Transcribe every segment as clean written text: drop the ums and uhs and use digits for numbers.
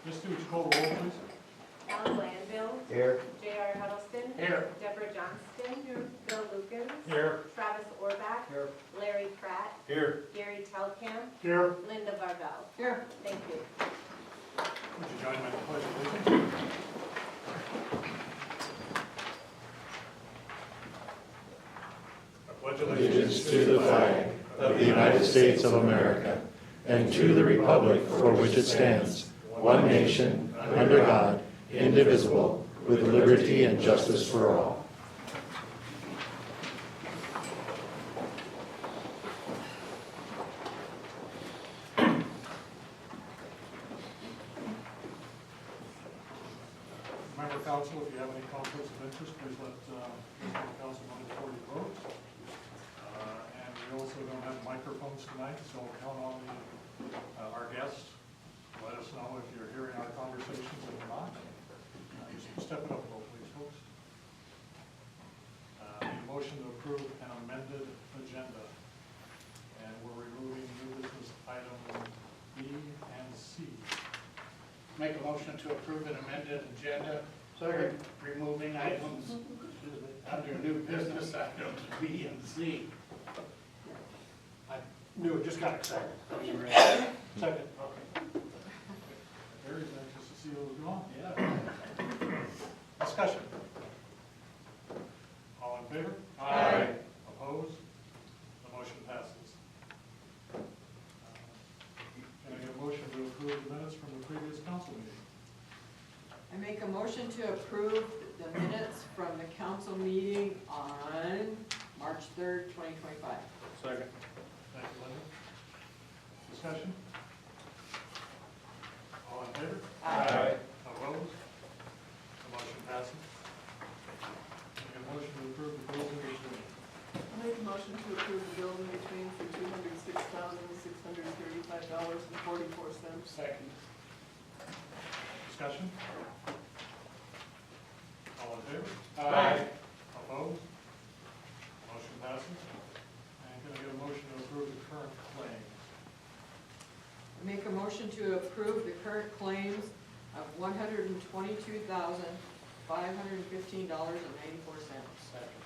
Misty, would you call the roll, please? Alan Glanville. Here. J.R. Huddleston. Here. Deborah Johnston. Here. Bill Lukens. Here. Travis Orbach. Here. Larry Pratt. Here. Gary Telkamp. Here. Linda Varvel. Here. Thank you. Would you join me in the pledge of allegiance? I pledge Allegiance to the flag of the United States of America and to the republic for which it stands, one nation, under God, indivisible, with liberty and justice for all. Member council, if you have any conflicts of interest, please let the council know before you vote. And we also don't have microphones tonight, so count on our guests. Let us know if you're hearing our conversations. If not, just step it up a little, please, folks. Need a motion to approve an amended agenda. And we're removing new business item B and C. Make a motion to approve an amended agenda. Second. Removing items under new business items B and C. I knew it, just got excited. Second. Okay. Very anxious to see what was going on. Yeah. Discussion. All in favor? Aye. Opposed? The motion passes. Can I get a motion to approve the minutes from the previous council meeting? I make a motion to approve the minutes from the council meeting on March 3rd, 2025. Second. Thank you, Linda. Discussion? All in favor? Aye. Opposed? The motion passes. Can I get a motion to approve the bills in between? I make a motion to approve the bill in between for $206,635.44. Second. Discussion? All in favor? Aye. Opposed? Motion passes. And can I get a motion to approve the current claims? I make a motion to approve the current claims of $122,515.94. Second.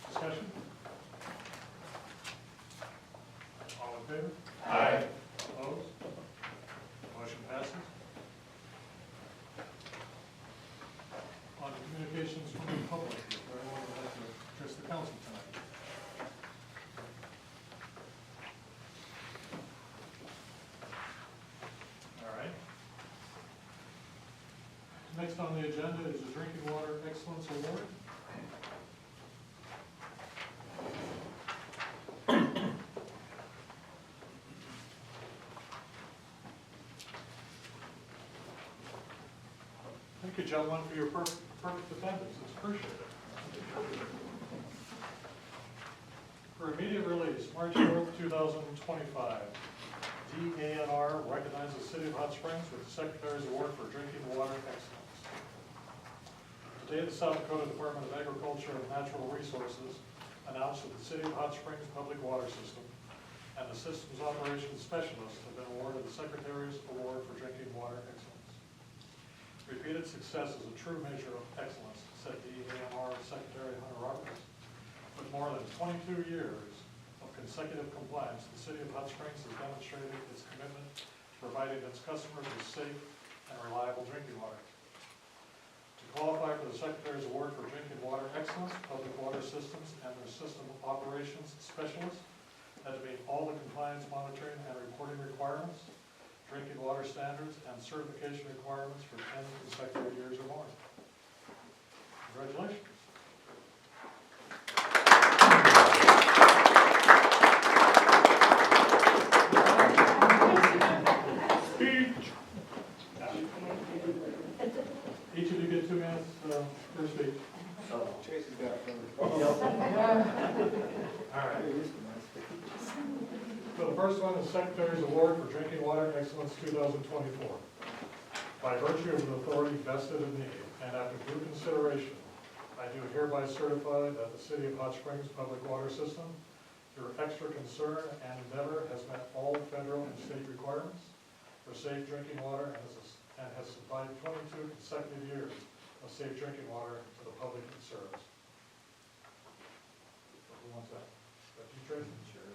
Discussion? All in favor? Aye. Opposed? Motion passes. On communications from the public, is there anyone who would like to address the council tonight? All right. Next on the agenda is the Drinking Water Excellence Award. Thank you, gentlemen, for your perfect attendance. It's appreciated. For immediate release, March 4th, 2025, DANR recognizes the City of Hot Springs with the Secretary's Award for Drinking Water Excellence. Today, the South Dakota Department of Agriculture and Natural Resources announced that the City of Hot Springs Public Water System and the Systems Operations Specialist have been awarded the Secretary's Award for Drinking Water Excellence. Repeated success is a true measure of excellence, said DANR Secretary Hunter Roberts. With more than 22 years of consecutive compliance, the City of Hot Springs has demonstrated its commitment to providing its customers with safe and reliable drinking water. To qualify for the Secretary's Award for Drinking Water Excellence, public water systems and their system operations specialists had to meet all the compliance monitoring and reporting requirements, drinking water standards, and certification requirements for 10 consecutive years or more. Congratulations. Each of you get 2 minutes per speech. Tracy's got it. All right. So the first one is Secretary's Award for Drinking Water Excellence 2024. By virtue of an authority vested in me, and after due consideration, I do hereby certify that the City of Hot Springs Public Water System Your extra concern and endeavor has met all federal and state requirements for safe drinking water and has supplied 22 consecutive years of safe drinking water to the public it serves. Who wants that? Is that you, Tracy? Sure.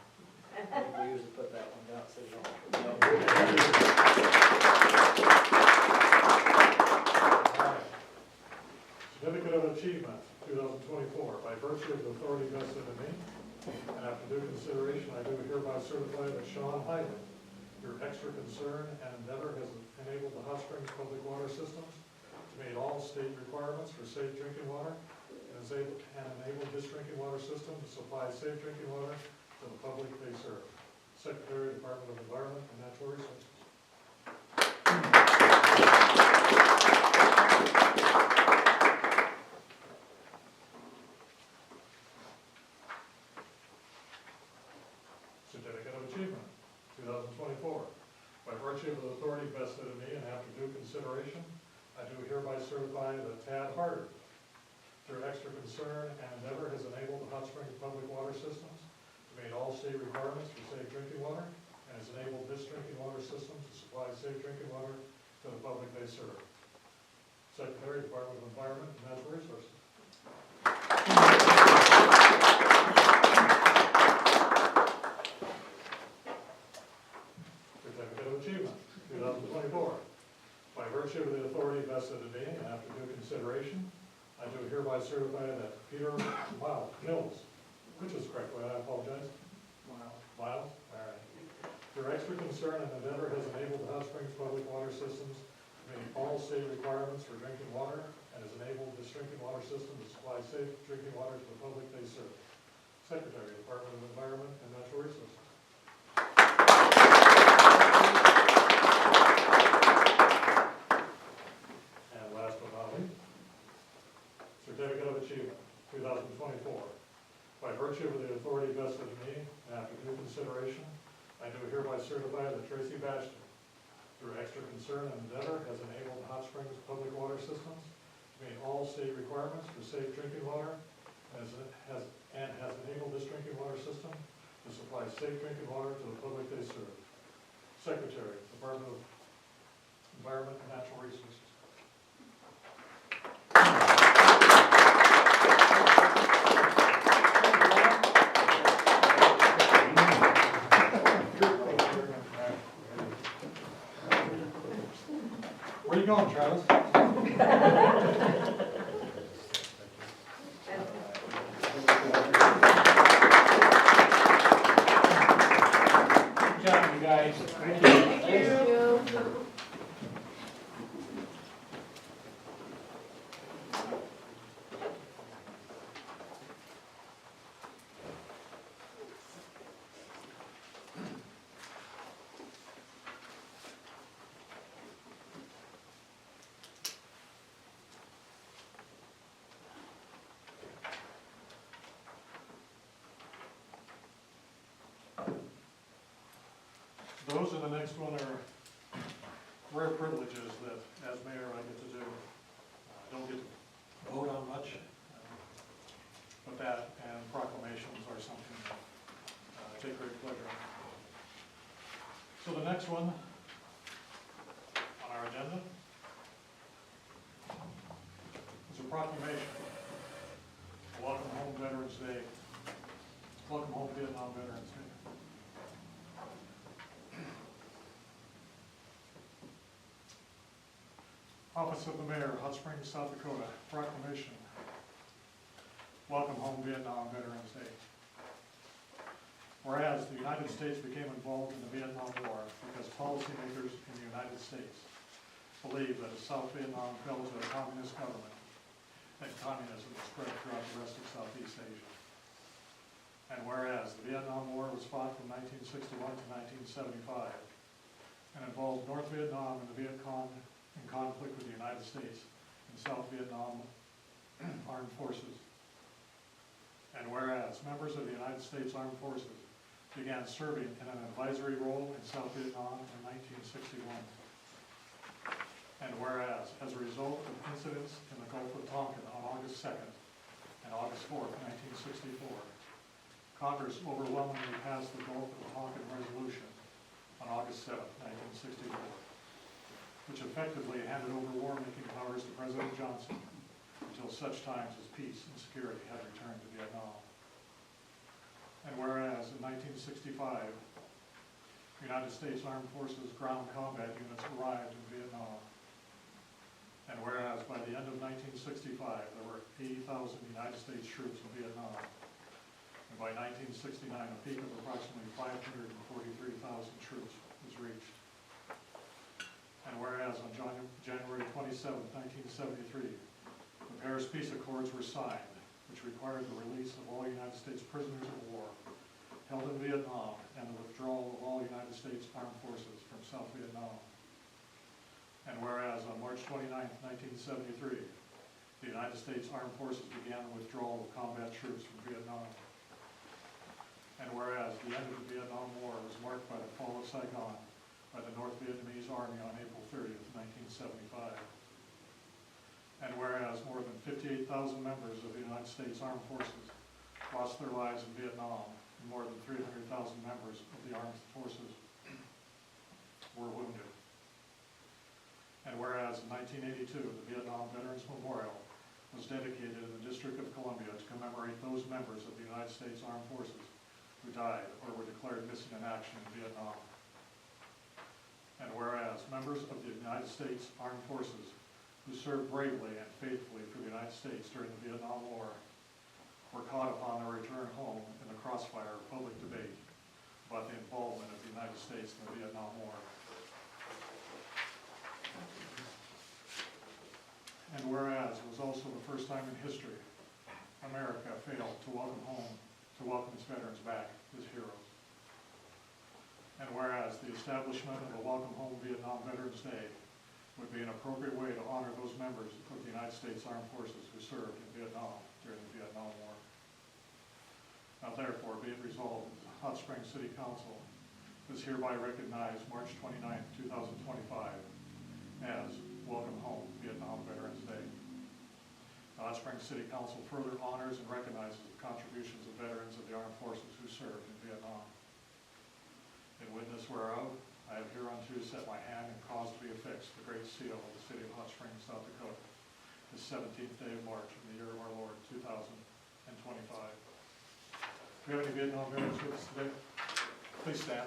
We usually put that one down, so you don't. Alright. Certificate of Achievement, 2024, by virtue of the authority vested in me, and after due consideration, I do hereby certify that Sean Highland, your extra concern and endeavor has enabled the Hot Springs Public Water Systems to meet all state requirements for safe drinking water, and enabled this drinking water system to supply safe drinking water to the public they serve. Secretary, Department of Environment and Natural Resources. Certificate of Achievement, 2024. By virtue of the authority vested in me and after due consideration, I do hereby certify that Tad Harder, through extra concern and endeavor, has enabled the Hot Springs Public Water Systems to meet all state requirements for safe drinking water, and has enabled this drinking water system to supply safe drinking water to the public they serve. Secretary, Department of Environment and Natural Resources. Certificate of Achievement, 2024. By virtue of the authority vested in me and after due consideration, I do hereby certify that Peter Mills, which is correct, I apologize. Miles, all right. Your extra concern and endeavor has enabled the Hot Springs Public Water Systems to meet all state requirements for drinking water, and has enabled this drinking water system to supply safe drinking water to the public they serve. Secretary, Department of Environment and Natural Resources. And last but not least, Certificate of Achievement, 2024. By virtue of the authority vested in me, and after due consideration, I do hereby certify that Tracy Baxter, through extra concern and endeavor, has enabled Hot Springs Public Water Systems to meet all state requirements for safe drinking water, and has enabled this drinking water system to supply safe drinking water to the public they serve. Secretary, Department of Environment and Natural Resources. Where are you going, Travis? Good job, you guys. Thank you. Those in the next one are rare privileges that, as mayor, I get to do. I don't get to vote on much, but that and proclamations are something that I take great pleasure in. So the next one on our agenda is a proclamation. Welcome Home Veterans Day. Welcome Home Vietnam Veterans Day. Office of the Mayor, Hot Springs, South Dakota, proclamation. Welcome Home Vietnam Veterans Day. Whereas the United States became involved in the Vietnam War because policymakers in the United States believed that if South Vietnam fell to a communist government, then communism would spread throughout the rest of Southeast Asia. And whereas the Vietnam War was fought from 1961 to 1975 and involved North Vietnam and the Viet Cong in conflict with the United States and South Vietnam Armed Forces. And whereas members of the United States Armed Forces began serving in an advisory role in South Vietnam in 1961. And whereas, as a result of incidents in the Gulf of Tonkin on August 2nd and August 4th, 1964, Congress overwhelmingly passed the Gulf of Tonkin Resolution on August 7, 1964, which effectively handed over war-making powers to President Johnson until such times as peace and security had returned to Vietnam. And whereas in 1965, United States Armed Forces ground combat units arrived in Vietnam, and whereas by the end of 1965, there were 80,000 United States troops in Vietnam, and by 1969, a peak of approximately 543,000 troops was reached. And whereas on January 27, 1973, the Paris Peace Accords were signed, which required the release of all United States prisoners of war held in Vietnam and the withdrawal of all United States armed forces from South Vietnam. And whereas on March 29, 1973, the United States Armed Forces began the withdrawal of combat troops from Vietnam. And whereas the end of the Vietnam War was marked by the fall of Saigon by the North Vietnamese Army on April 30, 1975. And whereas more than 58,000 members of the United States Armed Forces lost their lives in Vietnam, and more than 300,000 members of the armed forces were wounded. And whereas in 1982, the Vietnam Veterans Memorial was dedicated in the District of Columbia to commemorate those members of the United States Armed Forces who died or were declared missing in action in Vietnam. And whereas members of the United States Armed Forces who served bravely and faithfully for the United States during the Vietnam War were caught upon their return home in the crossfire of public debate about the involvement of the United States in the Vietnam War. And whereas it was also the first time in history America failed to welcome its veterans back as heroes. And whereas the establishment of a Welcome Home Vietnam Veterans Day would be an appropriate way to honor those members of the United States Armed Forces who served in Vietnam during the Vietnam War. Now therefore, be it resolved that the Hot Springs City Council is hereby recognized March 29, 2025 as Welcome Home Vietnam Veterans Day. The Hot Springs City Council further honors and recognizes the contributions of veterans of the armed forces who served in Vietnam. In witness whereof, I have hereunto set my hand and caused to be affixed the great seal of the city of Hot Springs, South Dakota, the 17th day of March in the year of our Lord, 2025. Do we have any Vietnam veterans with us today? Please stand.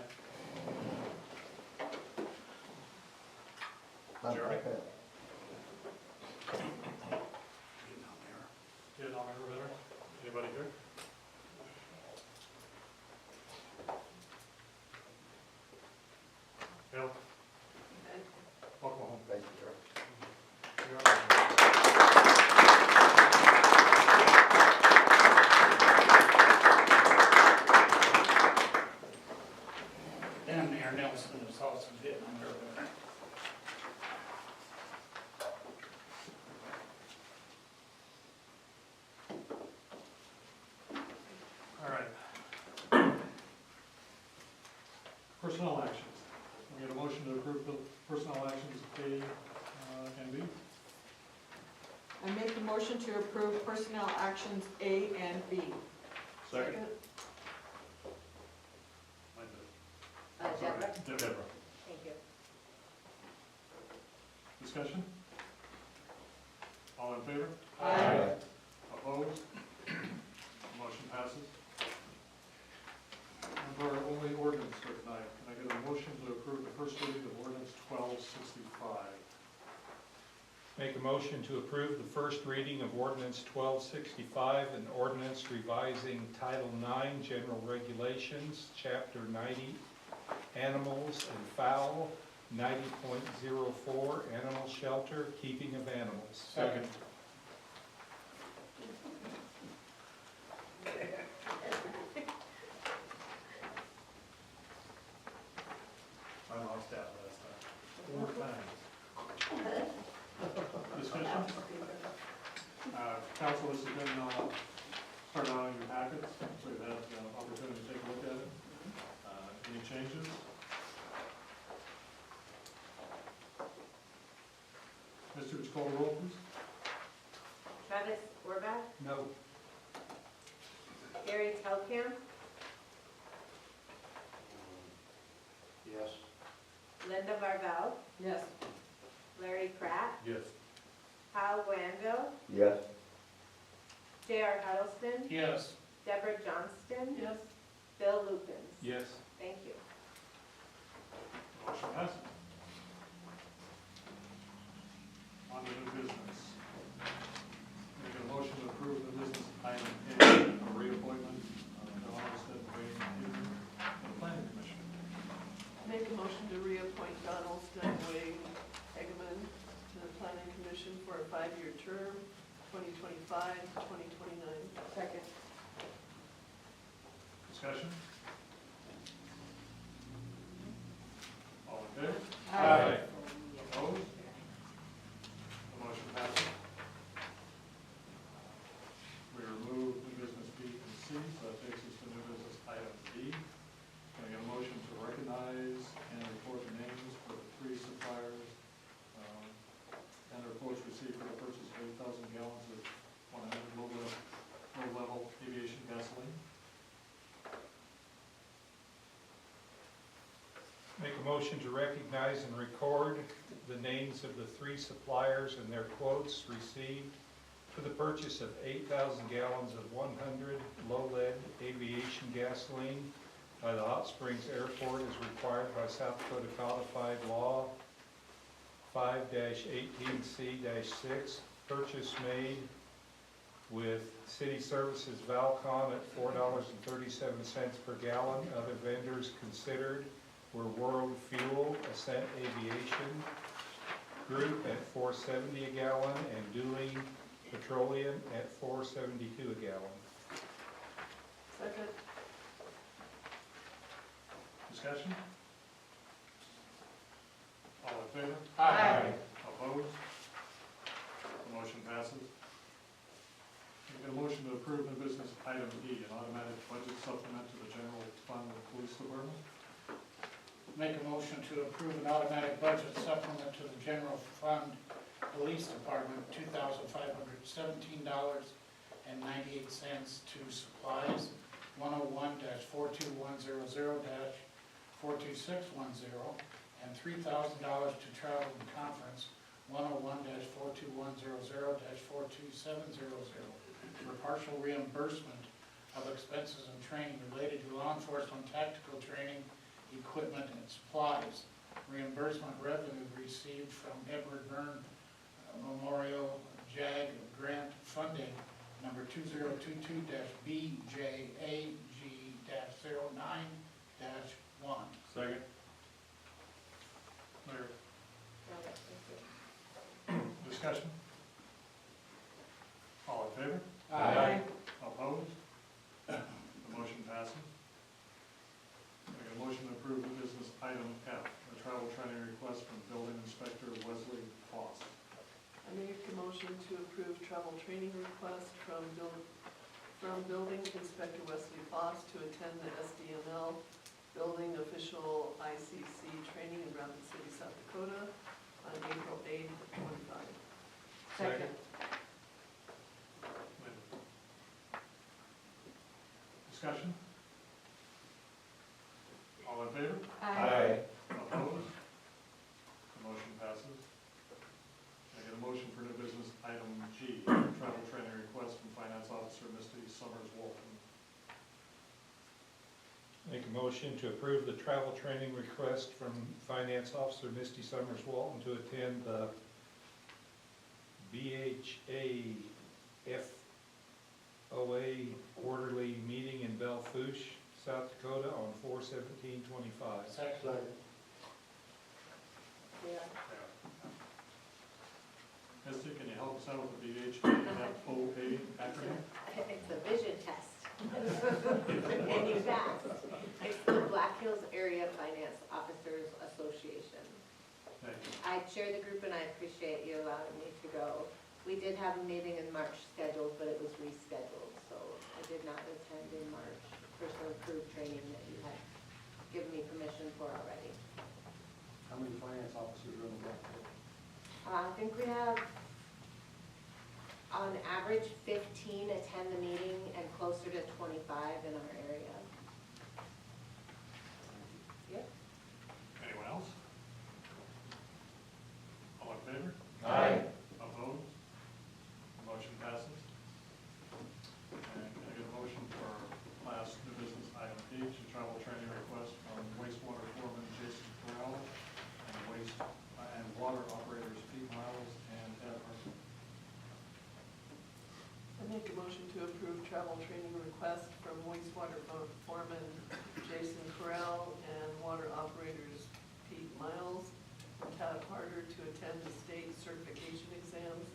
Jerry? Vietnam era veteran? Anybody here? Bill? Welcome home. Thank you, Jerry. Dan Mayor Nelson is also Vietnam Era veteran. All right. Personnel actions. We get a motion to approve the personnel actions A and B. I make a motion to approve personnel actions A and B. Second. Deborah? Deborah. Thank you. Discussion? All in favor? Aye. Opposed? Motion passes. And for our only ordinance for tonight, can I get a motion to approve the first reading of ordinance 1265? Make a motion to approve the first reading of ordinance 1265, an ordinance revising Title IX General Regulations, Chapter 90, Animals and Fowl, 90.04, Animal Shelter, Keeping of Animals. Second. I lost that last time. 4 times. Discussion? Council, this has been started out in your packets, so you've had an opportunity to take a look at it. Any changes? Mr. would you call the roll, please? Travis Orback, No. Gary Telkamp, Yes. Linda Varvel, Yes. Larry Pratt, Yes. Kyle Granville, Yes. J.R. Huddleston, Yes. Deborah Johnston, Yes. Bill Lukens. Yes. Thank you. Motion passes. On to new business. Make a motion to approve the business item A, a reappointment of Don Olsted, Wayne Haven, to the planning commission. Make a motion to reappoint Donald Stenway Eggman to the planning commission for a 5-year term, 2025 to 2029. Second. Discussion? All in favor? Aye. Opposed? The motion passes. We remove new business B and C, so that takes us to new business item D. Can I get a motion to recognize and report the names for the 3 suppliers and their quotes received for the purchase of 8,000 gallons of 100 low-level aviation gasoline? Make a motion to recognize and record the names of the 3 suppliers and their quotes received for the purchase of 8,000 gallons of 100 low-lead aviation gasoline by the Hot Springs Airport as required by South Dakota Codified Law 5-18C-6. Purchase made with City Services Valcon at $4.37 per gallon. Other vendors considered were World Fuel, Ascent Aviation Group at $4.70 a gallon, and Dooley Petroleum at $4.72 a gallon. Second. Discussion? All in favor? Aye. Opposed? The motion passes. Can I get a motion to approve the business item E, an automatic budget supplement to the general fund of the police department? Make a motion to approve an automatic budget supplement to the general fund police department, $2,517.98 to supplies, 101-42100-42610, and $3,000 to travel and conference, 101-42100-42700, for partial reimbursement of expenses and training related to law enforcement tactical training, equipment, and supplies. Reimbursement revenue received from Edward Byrne Memorial JAG Grant Funding, number 2022-BJAG-09-1. Second. Mayor, discussion? All in favor? Aye. Opposed? The motion passes. Can I get a motion to approve the business item F, a travel training request from Building Inspector Wesley Foss? I make a motion to approve travel training request from Building Inspector Wesley Foss to attend the SDML Building Official ICC training in Rapid City, South Dakota on April 8th, 25. Second. Discussion? All in favor? Opposed? The motion passes. Can I get a motion for new business item G, travel training request from Finance Officer Misty Summers Walton? Make a motion to approve the travel training request from Finance Officer Misty Summers Walton to attend the BHA FOA quarterly meeting in Belle Fourche, South Dakota on 4/17/25. Second. Yeah. Misty, can you help us out with the BHFOA acronym? It's a vision test. And you passed. It's the Black Hills Area Finance Officers Association. Thank you. I chair the group and I appreciate you allowing me to go. We did have a meeting in March scheduled, but it was rescheduled, so I did not attend in March for some approved training that you had given me permission for already. How many finance officers are in the Black Hills? I think we have, on average, 15 attend the meeting and closer to 25 in our area. Yep. travel training request from wastewater foreman Jason Correll and water operators Pete Miles and Todd Harder to attend the state certification exams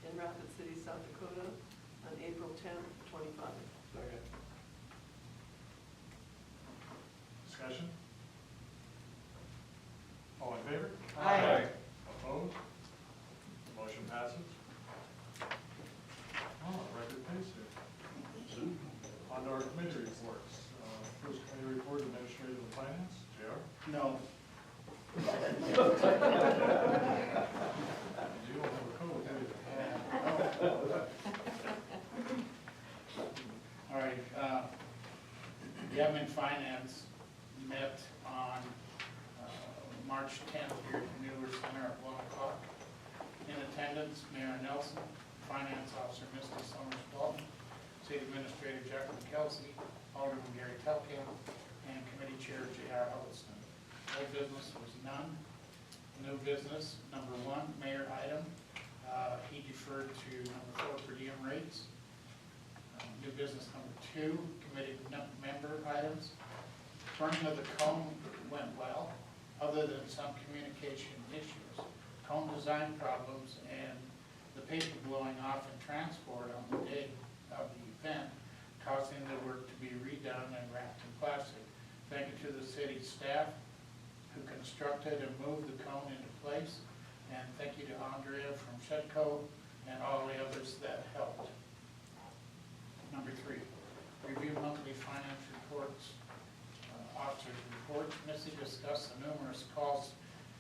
in Rapid City, South Dakota on April 10th, 25. Second. Discussion? All in favor? Aye. Opposed? Motion passes. Oh, record pace here. On to our committee reports. First committee report, Administrative and Finance, JR. No. You don't have a code, do you? All right, the admin finance met on March 10th here at the Mueller Center at 1 o'clock. In attendance, Mayor Nelson, Finance Officer Misty Summers Dalton, City Administrator Jacqueline Kelsey, Alderman Gary Telkamp, and Committee Chair J.R. Huddleston. Old business was none. New business, number 1, mayor item. He deferred to number 4, per diem rates. New business number 2, committee member items. Burning of the cone went well, other than some communication issues. Cone design problems and the paper blowing off in transport on the day of the event, causing the work to be redone and wrapped in plastic. Thank you to the city staff who constructed and moved the cone into place, and thank you to Andrea from Shedco and all the others that helped. Number 3, review monthly finance reports, officers' reports. Missy discussed the numerous calls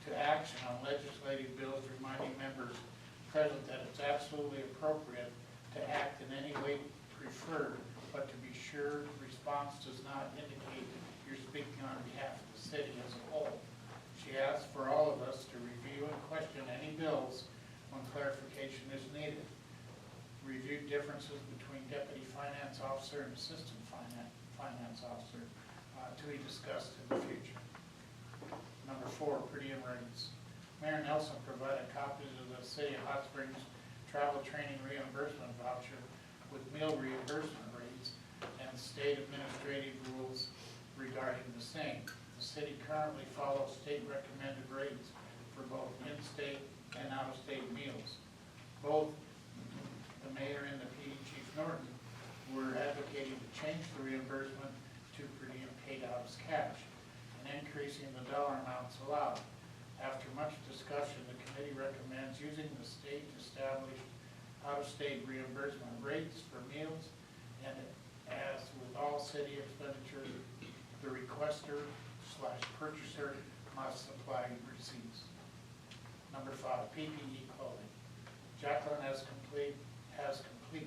to action on legislative bills, reminding members present that it's absolutely appropriate to act in any way preferred, but to be sure response does not indicate you're speaking on behalf of the city as a whole. She asked for all of us to review and question any bills when clarification is needed. Reviewed differences between deputy finance officer and assistant finance officer to be discussed in the future. Number 4, per diem rates. Mayor Nelson provided copies of the City of Hot Springs travel training reimbursement voucher with meal reimbursement rates and state administrative rules regarding the same. The city currently follows state recommended rates for both in-state and out-of-state meals. Both the mayor and the PD Chief Norton were advocating to change the reimbursement to per diem paid out as cash and increasing the dollar amounts allowed. After much discussion, the committee recommends using the state-established out-of-state reimbursement rates for meals, and as with all city expenditures, the requester/purchaser must supply receipts. Number 5, PPE clothing. Jacqueline has complete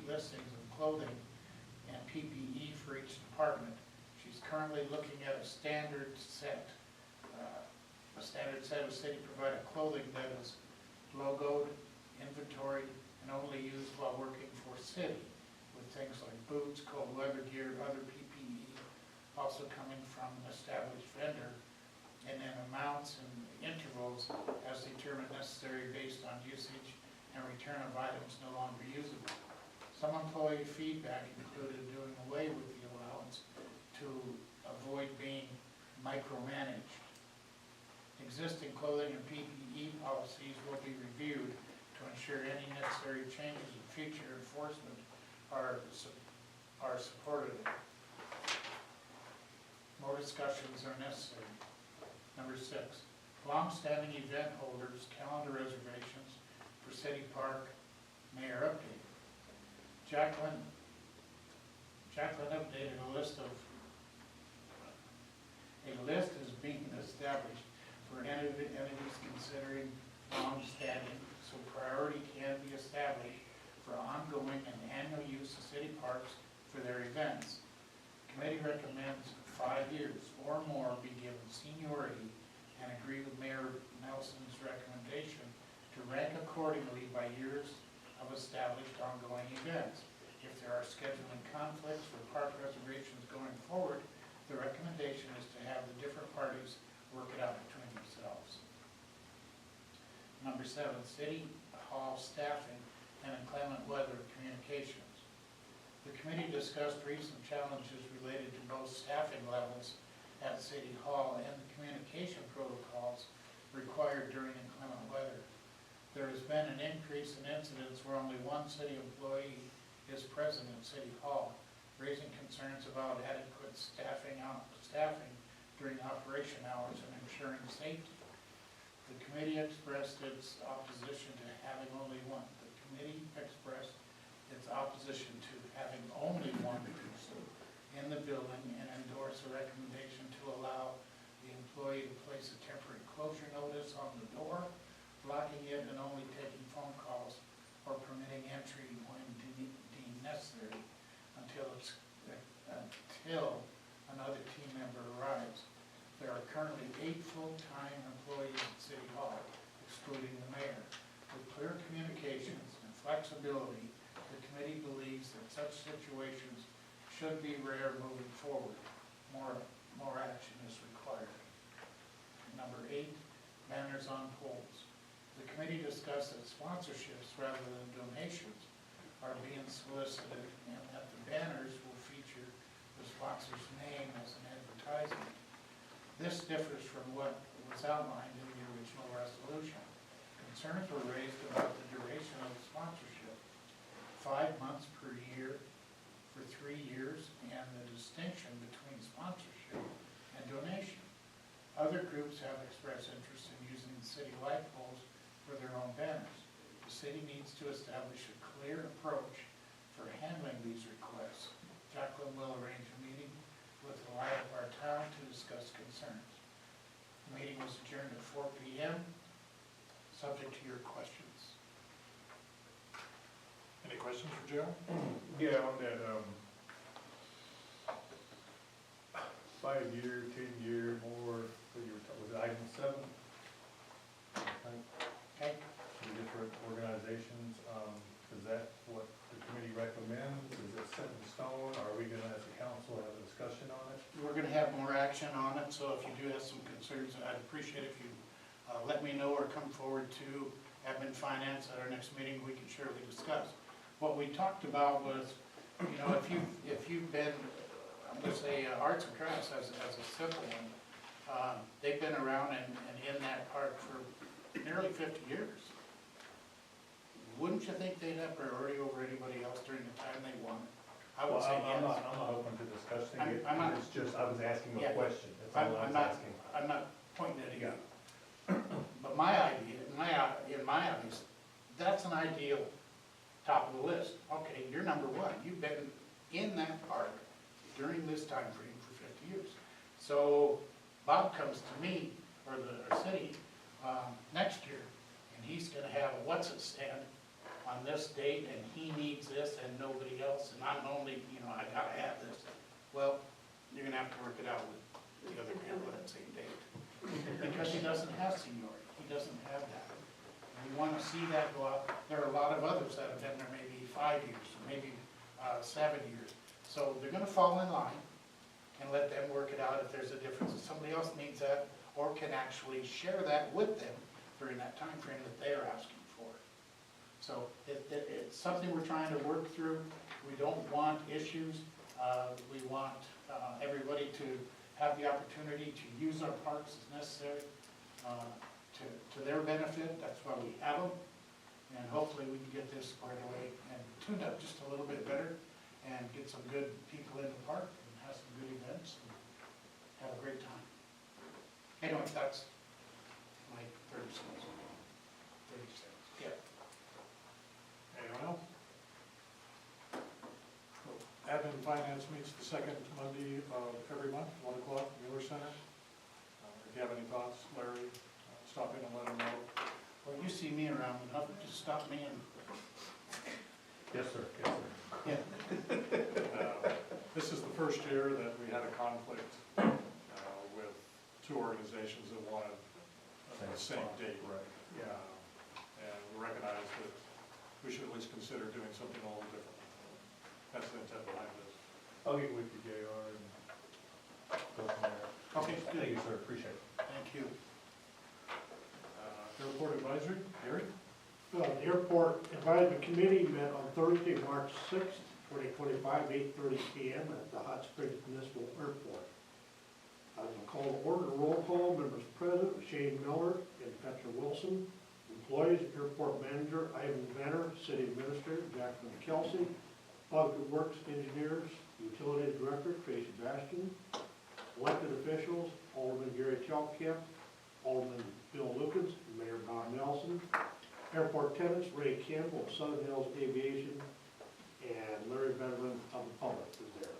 listings of clothing and PPE for each department. She's currently looking at a standard set of city-provided clothing that is logoed, inventoried, and only used while working for city, with things like boots, cold weather gear, other PPE, also coming from an established vendor, and then amounts and intervals as determined necessary based on usage and return of items no longer usable. Some employee feedback included doing away with the allowance to avoid being micromanaged. Existing clothing and PPE policies will be reviewed to ensure any necessary changes in future enforcement are supported. More discussions are necessary. Number 6, long-standing event holders' calendar reservations for City Park Mayor update. Jacqueline updated a list is being established for entities considering long-standing, so priority can be established for ongoing and annual use of city parks for their events. Committee recommends 5 years or more be given seniority and agree with Mayor Nelson's recommendation to rank accordingly by years of established ongoing events. If there are scheduling conflicts for park reservations going forward, the recommendation is to have the different parties work it out between themselves. Number 7, City Hall staffing and inclement weather communications. The committee discussed recent challenges related to both staffing levels at City Hall and the communication protocols required during inclement weather. There has been an increase in incidents where only one city employee is present at City Hall, raising concerns about adequate staffing during operation hours and ensuring safety. The committee expressed its opposition to having only one. The committee expressed its opposition to having only one person in the building and endorsed a recommendation to allow the employee to place a temporary closure notice on the door, blocking it and only taking phone calls or permitting entry when deemed necessary until another team member arrives. There are currently 8 full-time employees at City Hall, excluding the mayor. With clear communications and flexibility, the committee believes that such situations should be rare moving forward. More action is required. Number 8, banners on poles. The committee discussed that sponsorships rather than donations are being solicited and that the banners will feature the sponsor's name as an advertisement. This differs from what was outlined in the original resolution. Concerns were raised about the duration of the sponsorship, 5 months per year for 3 years, and the distinction between sponsorship and donation. Other groups have expressed interest in using city light poles for their own banners. The city needs to establish a clear approach for handling these requests. Jacqueline will arrange a meeting with the light of our town to discuss concerns. The meeting was adjourned at 4 p.m., subject to your questions. Any questions for Joe? Yeah, on that, 5-year, 10-year, more, what you were talking, was it item 7? I think, Okay? the different organizations, is that what the committee recommends? Is it set in stone? Are we gonna, as a council, have a discussion on it? We're gonna have more action on it, so if you do have some concerns, I'd appreciate if you let me know or come forward to admin finance at our next meeting, we can surely discuss. What we talked about was, you know, if you've been, I'm gonna say arts and crafts as a simple one, they've been around and in that park for nearly 50 years. Wouldn't you think they'd have priority over anybody else during the time they want it? I would say yes. I'm not open to discussing it, I'm not- it's just, I was asking Yeah. a question, that's all I was asking. I'm not pointing at you. But my idea, in my eyes, that's an ideal top of the list. Okay, you're number 1. You've been in that park during this time frame for 50 years. So Bob comes to me, or the city, next year, and he's gonna have a what's-it stand on this date, and he needs this and nobody else, and I'm only, you know, I gotta have this. Well, you're gonna have to work it out with the other people at the same date. Because he doesn't have seniority, he doesn't have that. And we wanna see that go up. There are a lot of others that have been there maybe 5 years, or maybe 7 years. So they're gonna fall in line and let them work it out if there's a difference. If somebody else needs that, or can actually share that with them during that time frame that they're asking for. So it's something we're trying to work through. We don't want issues. We want everybody to have the opportunity to use our parks as necessary to their benefit. That's why we have them. And hopefully we can get this squared away and tuned up just a little bit better and get some good people in the park and have some good events and have a great time. Anyway, that's my 30 cents. 30 cents, yeah. Anyone else? Admin Finance meets the second Monday of every month, 1 o'clock, Mueller Center. If you have any thoughts, Larry, stop in and let them know. Well, you see me around enough, just stop me and, Yes, sir, yes, sir. yeah. This is the first year that we had a conflict with 2 organizations that wanted the same date. Right. Yeah. And we recognize that we should at least consider doing something a little different. That's the intent behind this. I'll get with you, JR, and go from there. Okay, good. Thank you, sir, appreciate it. Thank you. Airport Advisory, Gary? The airport advisory committee met on Thursday, March 6th, 2025, 8:30 PM at the Hot Springs Municipal Airport. I will call to order roll call, members present, Shane Miller and Petra Wilson. Employees, Airport Manager Ivan Venner, City Administrator Jacqueline Kelsey, Public Works Engineers, Utilities Director Tracy Bastian, elected officials, Alderman Gary Chalkamp, Alderman Bill Lukens, Mayor Bob Nelson, airport tenants Ray Campbell of Southern Hills Aviation, and Larry Veterman of the public was there.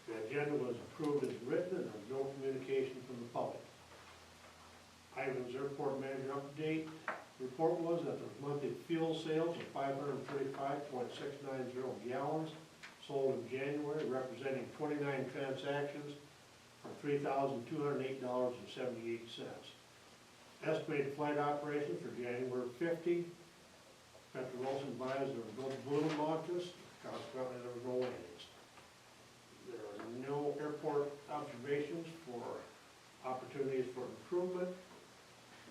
The agenda was approved as written, and there was no communication from the public. Ivan's airport manager update report was that the monthly fuel sales of 535.690 gallons sold in January, representing 29 transactions for $3,208.78. Estimated flight operations for January 50. Petra Wilson advised there was no balloon launches, consequently there was no landings. There are no airport observations for opportunities for improvement.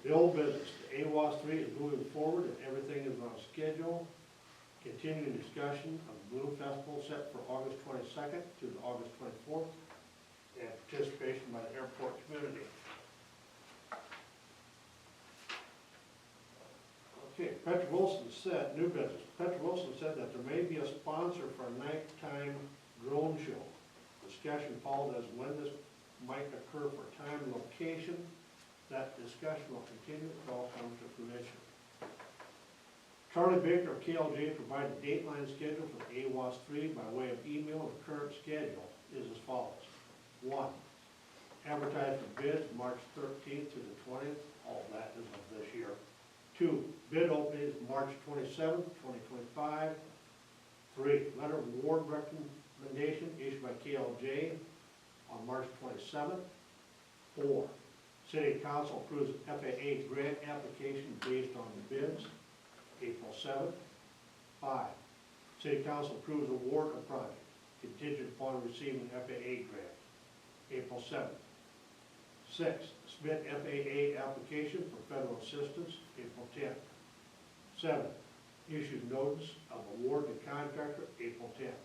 The old business, the AWAS 3 is moving forward and everything is on schedule. Continuing discussion of the Balloon Festival set for August 22nd to August 24th, and participation by the airport community. Okay, Petra Wilson said, new business, Petra Wilson said that there may be a sponsor for a nighttime drone show. Discussion followed as when this might occur for time and location. That discussion will continue until all comes to fruition. Charlie Baker of KLJ provided a dateline schedule for the AWAS 3 by way of email. The current schedule is as follows. 1. Advertised for bids March 13th to the 20th. All that is of this year. 2. Bid openings March 27th, 2025. 3. Letter of award recommendation issued by KLJ on March 27th. 4. City Council approves FAA grant application based on the bids, April 7th. 5. City Council approves award of project contingent upon receiving FAA grant, April 7th. 6. Submit FAA application for federal assistance, April 10th. 7. Issue notice of award to contractor, April 10th.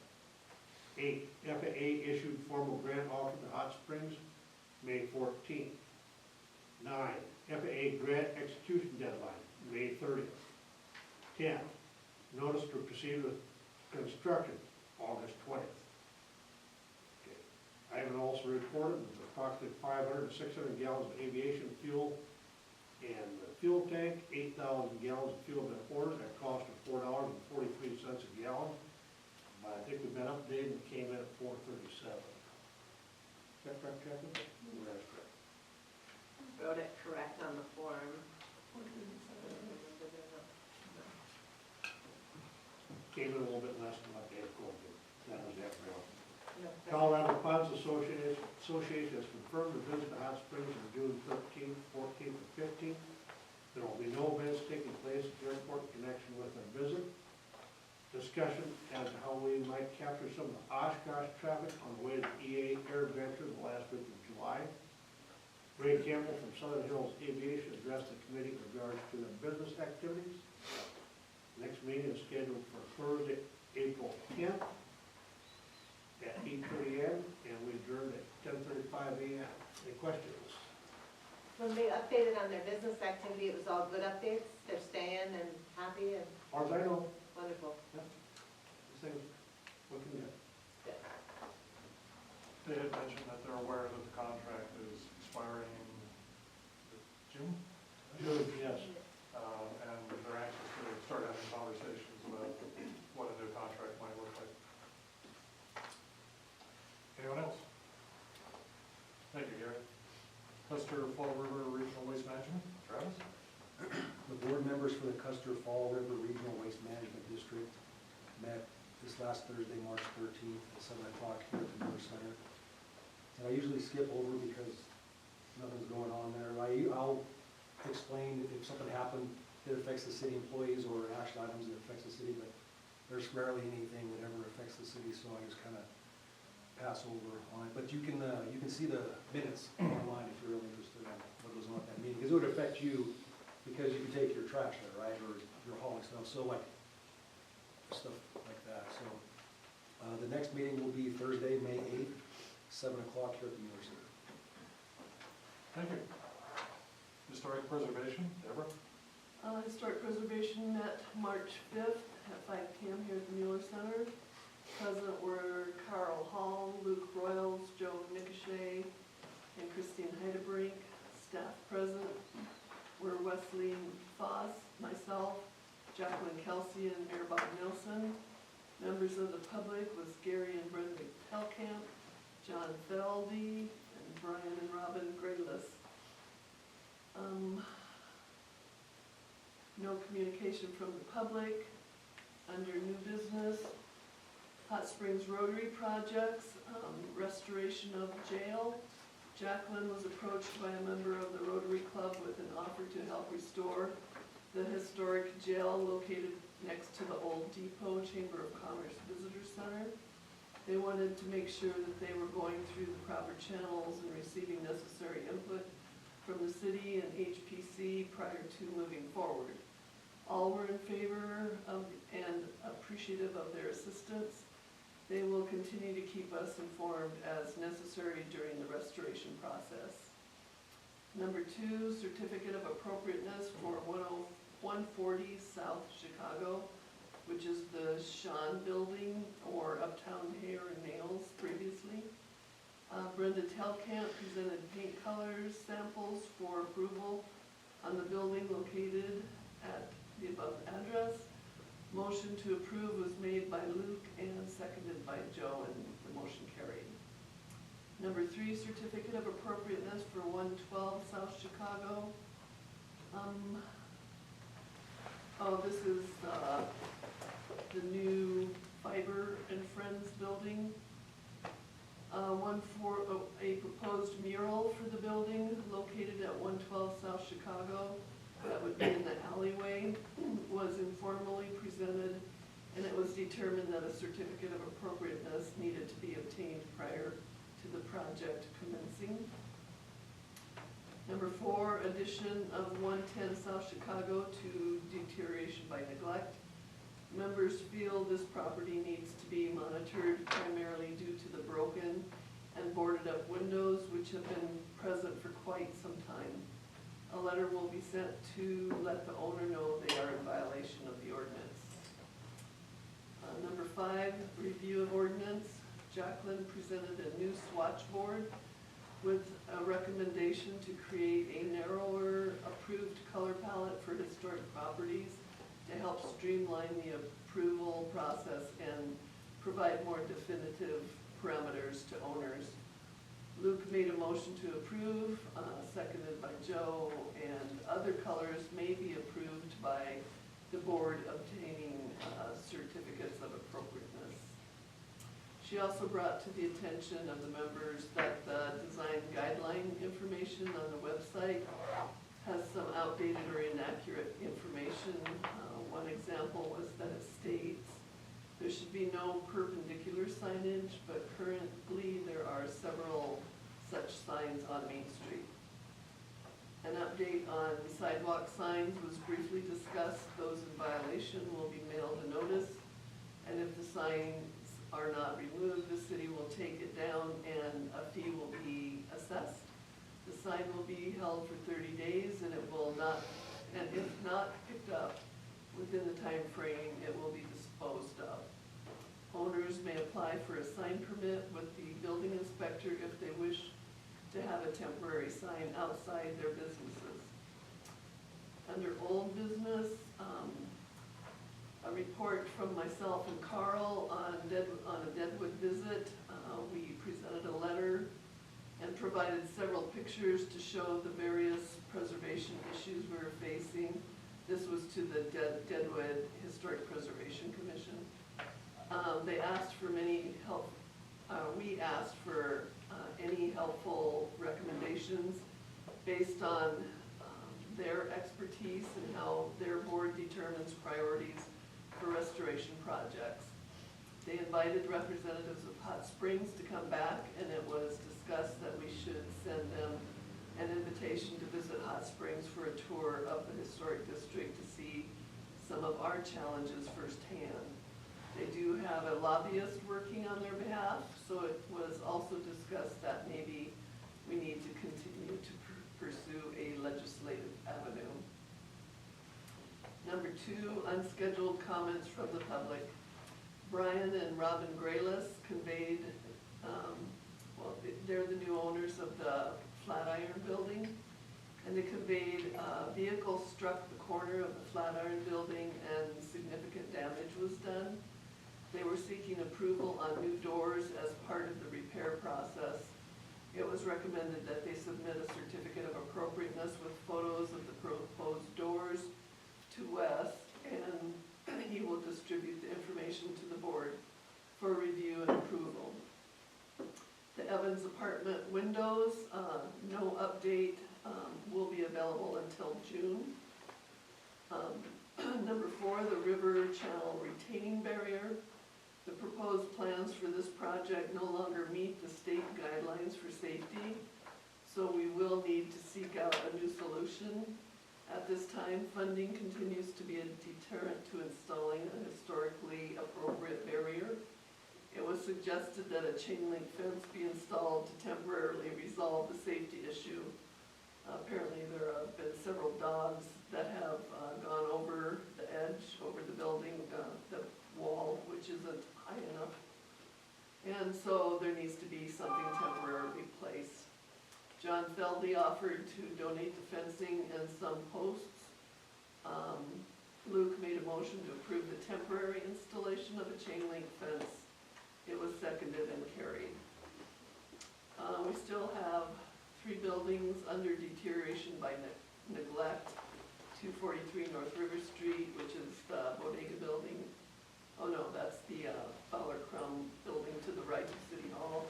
8. FAA issued formal grant offer to Hot Springs, May 14th. 9. FAA grant execution deadline, May 30th. 10. Notice to proceed with construction, August 20th. Okay. Ivan also reported that approximately 500 to 600 gallons of aviation fuel and the fuel tank, 8,000 gallons of fuel have been ordered at a cost of $4.43 a gallon. But I think we've been updated and came in at $4.37. Is that correct, Captain? That's correct. Wrote it correct on the form. Came in a little bit less than what they had quoted. That was that real. No, Colorado Ponds Association has confirmed the visit to Hot Springs on June 13th, 14th, and 15th. There will be no events taking place at the airport in connection with the visit. Discussion as to how we might capture some of the Oshkosh traffic on the way to EA Air Adventure the last week of July. Ray Campbell from Southern Hills Aviation addressed the committee in regards to their business activities. Next meeting is scheduled for Thursday, April 10th at 8:30 a.m. and we adjourn at 10:35 a.m. Any questions? When they updated on their business activity, it was all good updates? They're staying and happy and As far as I know, wonderful? this thing's looking good. Good. They had mentioned that they're aware that the contract is expiring in June, June, yes. and they're anxious to start having conversations about what a new contract might look like. Anyone else? Thank you, Gary. Custer Fall River Regional Waste Management, Travis? The board members for the Custer Fall River Regional Waste Management District met this last Thursday, March 13th at 7 o'clock here at the Miller Center. And I usually skip over because nothing's going on there. I'll explain if something happened that affects the city employees or action items that affects the city, but there's rarely anything that ever affects the city, so I just kind of pass over on it. But you can see the minutes online if you're really interested in what goes on at that meeting, because it would affect you because you can take your trash there, right, or you're hauling stuff, so like stuff like that. So The next meeting will be Thursday, May 8th, 7 o'clock here at the Mueller Center. Thank you. Historic preservation, Deborah? Historic preservation met March 5th at 5 PM here at the Mueller Center. Present were Carl Hall, Luke Royals, Joe Nicochet, and Christine Heidebrink. Staff present were Wesley Foss, myself, Jacqueline Kelsey, and Mayor Bob Nilsson. Members of the public was Gary and Brenda Telkamp, John Feldy, and Brian and Robin Graylis. No communication from the public. Under new business, Hot Springs Rotary projects, restoration of jail. Jacqueline was approached by a member of the Rotary Club with an offer to help restore the historic jail located next to the old Depot Chamber of Commerce Visitor Center. They wanted to make sure that they were going through the proper channels and receiving necessary input from the city and HPC prior to moving forward. All were in favor of and appreciative of their assistance. They will continue to keep us informed as necessary during the restoration process. Number 2, certificate of appropriateness for 140 South Chicago, which is the Sean Building or Uptown Hair and Nails previously. Brenda Telkamp presented paint colors samples for approval on the building located at the above address. Motion to approve was made by Luke and seconded by Joe, and the motion carried. Number 3, certificate of appropriateness for 112 South Chicago. This is the new Fiber and Friends building. A proposed mural for the building located at 112 South Chicago, that would be in the alleyway, was informally presented, and it was determined that a certificate of appropriateness needed to be obtained prior to the project commencing. Number 4, addition of 110 South Chicago to deterioration by neglect. Members feel this property needs to be monitored primarily due to the broken and boarded up windows which have been present for quite some time. A letter will be sent to let the owner know they are in violation of the ordinance. Number 5, review of ordinance. Jacqueline presented a new swatch board with a recommendation to create a narrower approved color palette for historic properties to help streamline the approval process and provide more definitive parameters to owners. Luke made a motion to approve, seconded by Joe, and other colors may be approved by the board obtaining certificates of appropriateness. She also brought to the attention of the members that the design guideline information on the website has some outdated or inaccurate information. One example was that it states there should be no perpendicular signage, but currently there are several such signs on Main Street. An update on sidewalk signs was briefly discussed. Those in violation will be mailed a notice, and if the signs are not removed, the city will take it down and a fee will be assessed. The sign will be held for 30 days, and it will not, and if not picked up within the time frame, it will be disposed of. Owners may apply for a sign permit with the building inspector if they wish to have a temporary sign outside their businesses. Under old business, a report from myself and Carl on a Deadwood visit. We presented a letter and provided several pictures to show the various preservation issues we were facing. This was to the Deadwood Historic Preservation Commission. They asked for many help. We asked for any helpful recommendations based on their expertise and how their board determines priorities for restoration projects. They invited representatives of Hot Springs to come back, and it was discussed that we should send them an invitation to visit Hot Springs for a tour of the historic district to see some of our challenges firsthand. They do have a lobbyist working on their behalf, so it was also discussed that maybe we need to continue to pursue a legislative avenue. Number 2, unscheduled comments from the public. Brian and Robin Graylis conveyed, they're the new owners of the Flatiron Building, and they conveyed a vehicle struck the corner of the Flatiron Building and significant damage was done. They were seeking approval on new doors as part of the repair process. It was recommended that they submit a certificate of appropriateness with photos of the proposed doors to Wes, and he will distribute the information to the board for review and approval. The Evans apartment windows, no update, will be available until June. Number 4, the river channel retaining barrier. The proposed plans for this project no longer meet the state guidelines for safety, so we will need to seek out a new solution. At this time, funding continues to be a deterrent to installing a historically appropriate barrier. It was suggested that a chain link fence be installed to temporarily resolve the safety issue. Apparently there have been several dogs that have gone over the edge, over the building, the wall, which isn't high enough. And so there needs to be something temporarily placed. John Feldy offered to donate the fencing and some posts. Luke made a motion to approve the temporary installation of a chain link fence. It was seconded and carried. We still have 3 buildings under deterioration by neglect. 243 North River Street, which is the Bodega Building. Oh no, that's the Fowler Crumb Building to the right of City Hall.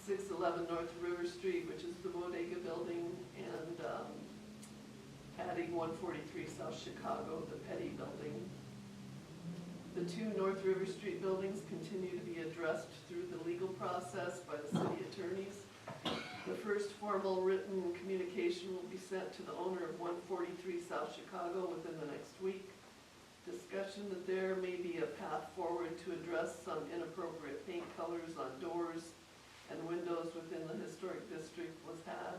611 North River Street, which is the Bodega Building, and adding 143 South Chicago, the Petty Building. The 2 North River Street buildings continue to be addressed through the legal process by the city attorneys. The first formal written communication will be sent to the owner of 143 South Chicago within the next week. Discussion that there may be a path forward to address some inappropriate paint colors on doors and windows within the historic district was had.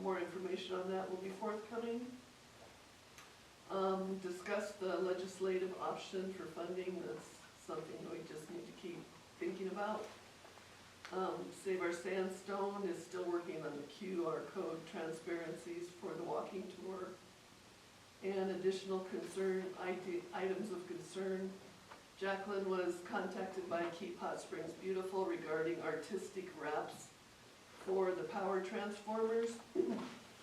More information on that will be forthcoming. Discuss the legislative option for funding. That's something we just need to keep thinking about. Save Our Sandstone is still working on the QR code transparencies for the walking tour. And additional items of concern. Jacqueline was contacted by Keep Hot Springs Beautiful regarding artistic wraps for the power transformers.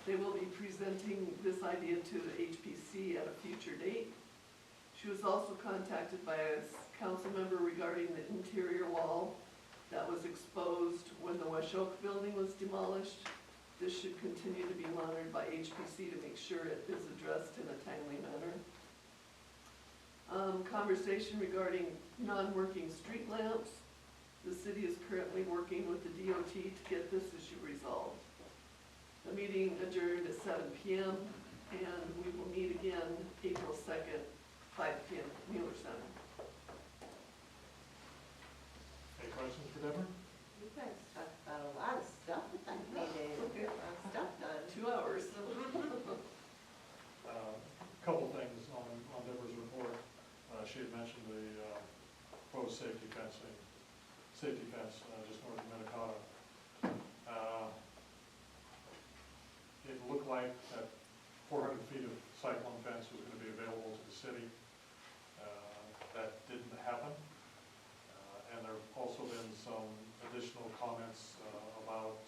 They will be presenting this idea to the HPC at a future date. She was also contacted by a council member regarding the interior wall that was exposed when the Washok building was demolished. This should continue to be monitored by HPC to make sure it is addressed in a timely manner. Conversation regarding non-working street lamps. The city is currently working with the DOT to get this issue resolved. The meeting adjourned at 7 p.m. and we will meet again April 2nd, 5 p.m. Mueller Center. Any questions for Deborah? You guys talked about a lot of stuff at that meeting, a lot of stuff done. 2 hours. Couple things on Deborah's report. She had mentioned the proposed safety fence just north of Minnetonka. It looked like that 400 feet of cyclone fence was going to be available to the city. That didn't happen. And there have also been some additional comments about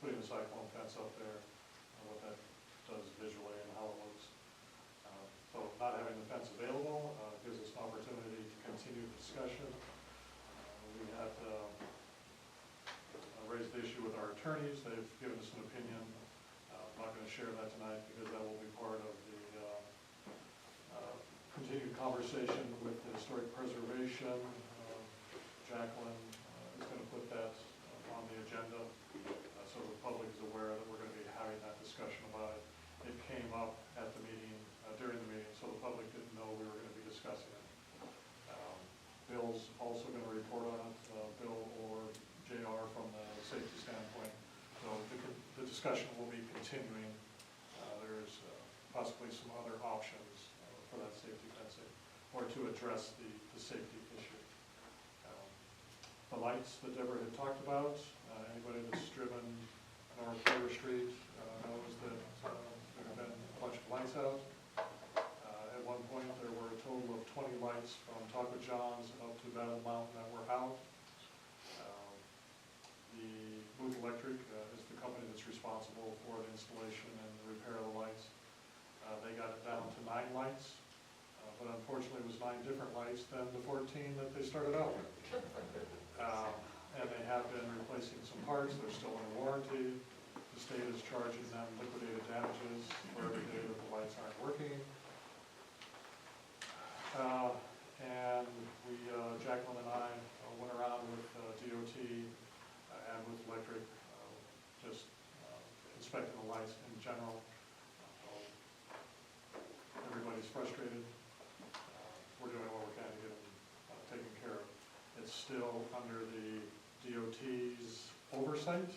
putting a cyclone fence up there, and what that does visually and how it looks. So not having the fence available gives us an opportunity to continue the discussion. We had raised the issue with our attorneys. They've given us an opinion. I'm not going to share that tonight because that will be part of the continued conversation with the historic preservation. Jacqueline is going to put that on the agenda so the public is aware that we're going to be having that discussion about it. It came up at the meeting, during the meeting, so the public didn't know we were going to be discussing it. discussion will be continuing. There's possibly some other options for that safety fencing, or to address the safety issue. The lights that Deborah had talked about, anybody that's driven North River Street knows that there have been a bunch of lights out. At one point, there were a total of 20 lights from Taco John's up to Battle Mountain that were out. The Booth Electric is the company that's responsible for the installation and the repair of the lights. They got it down to 9 lights, but unfortunately it was 9 different lights than the 14 that they started out with. And they have been replacing some parts, they're still under warranty. The state is charging them liquidated damages for every day that the lights aren't working. And we, Jacqueline and I, went around with DOT and with Electric, just inspecting the lights in general. Everybody's frustrated. We're doing what we can to get them taken care of. It's still under the DOT's oversight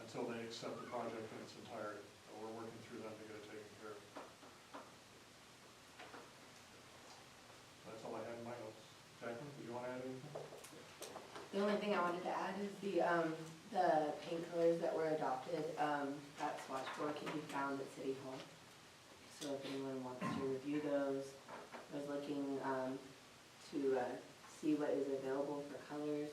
until they accept the project in its entirety. So we're working through them to get it taken care of. That's all I had in my notes. Jacqueline, did you want to add anything? The only thing I wanted to add is the paint colors that were adopted, that swatchboard can be found at City Hall. So if anyone wants to review those, I was looking to see what is available for colors.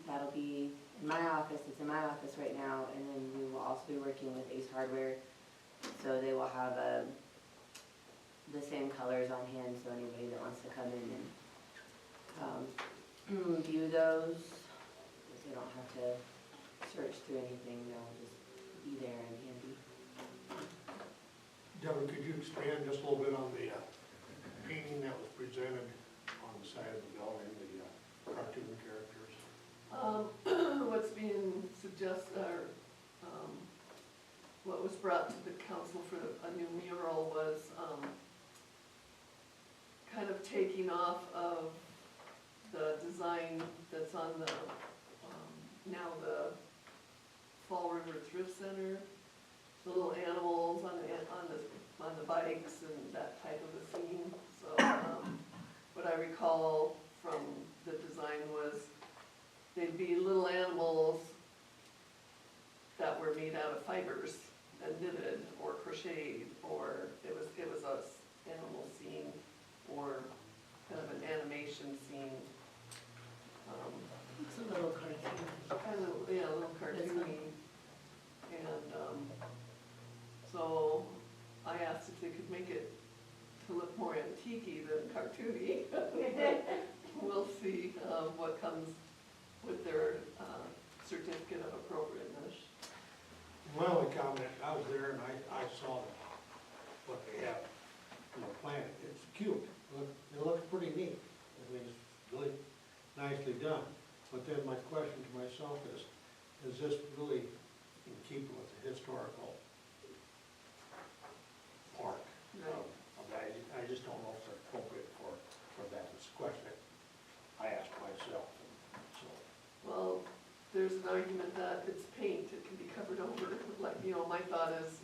That'll be in my office, it's in my office right now, and then we will also be working with Ace Hardware. So they will have the same colors on hand, so anybody that wants to come in and view those, they don't have to search through anything, they'll just be there and handy. Deborah, could you expand just a little bit on the painting that was presented on the side of the building, the cartoon characters? What's being suggested, or what was brought to the council for a new mural was kind of taking off of the design that's on the, now the Fall River Thrift Center, the little animals on the bikes and that type of a scene. So what I recall from the design was they'd be little animals that were made out of fibers and knitted or crocheted, or it was a animal scene or kind of an animation scene. It's a little cartoon. Kind of, yeah, a little cartoony. And so I asked if they could make it to look more antique-y than cartoony. We'll see what comes with their certificate of appropriateness. My only comment, I was there and I saw what they have in the plan. It's cute. It looks pretty neat. I mean, it's really nicely done. But then my question to myself is this really in keeping with the historical park? Right. I just don't know if it's appropriate for that. It's a question that I asked myself. So, Well, there's an argument that it's paint, it can be covered over. Like, my thought is,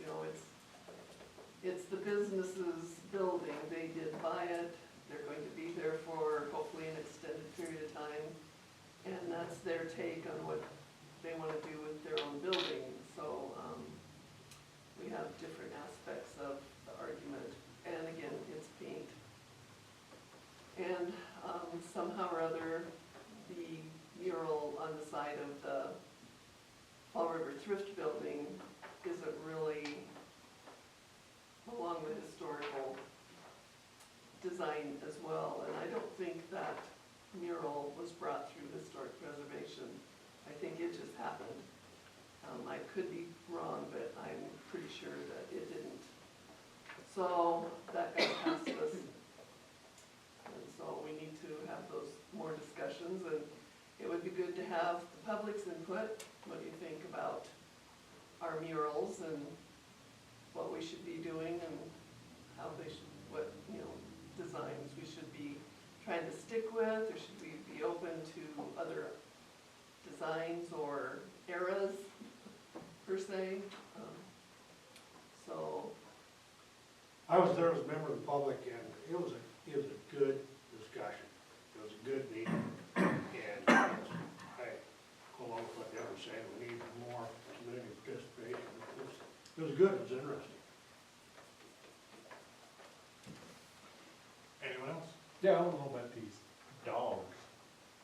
it's the business's building. They did buy it. They're going to be there for hopefully an extended period of time. And that's their take on what they want to do with their own building. So we have different aspects of the argument. And again, it's paint. And somehow or other, the mural on the side of the Fall River Thrift Building isn't really along the historical design as well. And I don't think that mural was brought through historic preservation. I think it just happened. I could be wrong, but I'm pretty sure that it didn't. So that got past us. And so we need to have those more discussions, and it would be good to have the public's input. What do you think about our murals and what we should be doing and how they should, what, designs we should be trying to stick with, or should we be open to other designs or eras? per se. So, I was there as a member of the public, and it was a good discussion. It was a good meeting, and I go along with what Deborah said, we need more community participation. It was good, it was interesting. Anyone else? Yeah, I don't know about these dogs.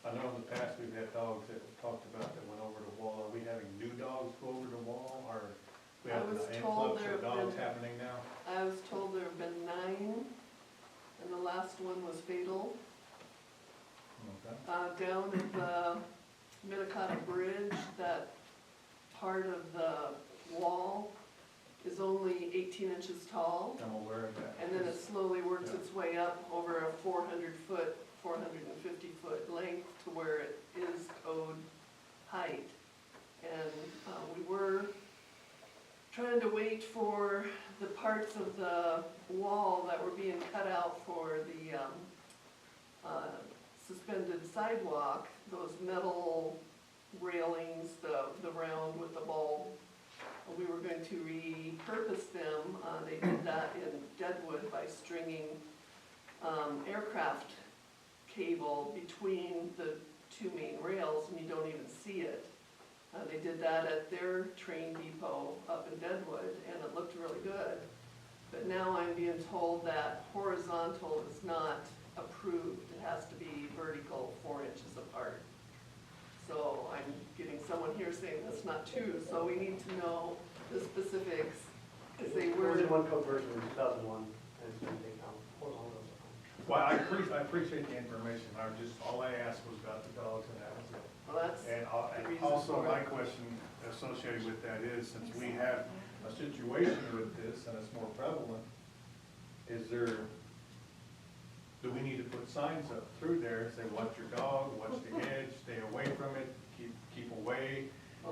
I know in the past we've had dogs that we talked about that went over the wall. Are we having new dogs go over the wall, or we I have an was told influx there of have dogs been- happening now? I was told there have been 9, and the last one was fatal. Okay. Down at the Minnetonka Bridge, that part of the wall is only 18 inches tall, I'm aware of that. and then it slowly works Yeah. its way up over a 400-foot, 450-foot length to where it is code height. And we were trying to wait for the parts of the wall that were being cut out for the suspended sidewalk, those metal railings, the round with the bulb. We were going to repurpose them. They did that in Deadwood by stringing aircraft cable between the 2 main rails, and you don't even see it. They did that at their train depot up in Deadwood, and it looked really good. But now I'm being told that horizontal is not approved. It has to be vertical, 4 inches apart. So I'm getting someone here saying that's not true, so we need to know the specifics, because they It were. was in one code version in 2001, and it's been taken out. Horizontal. Well, I appreciate the information. All I asked was about the dogs, and that was it. Well, that's And the reason also, for my it. question associated with that is, since we have a situation with this and it's more prevalent, do we need to put signs up through there, say, watch your dog, watch the edge, stay away from it, keep away?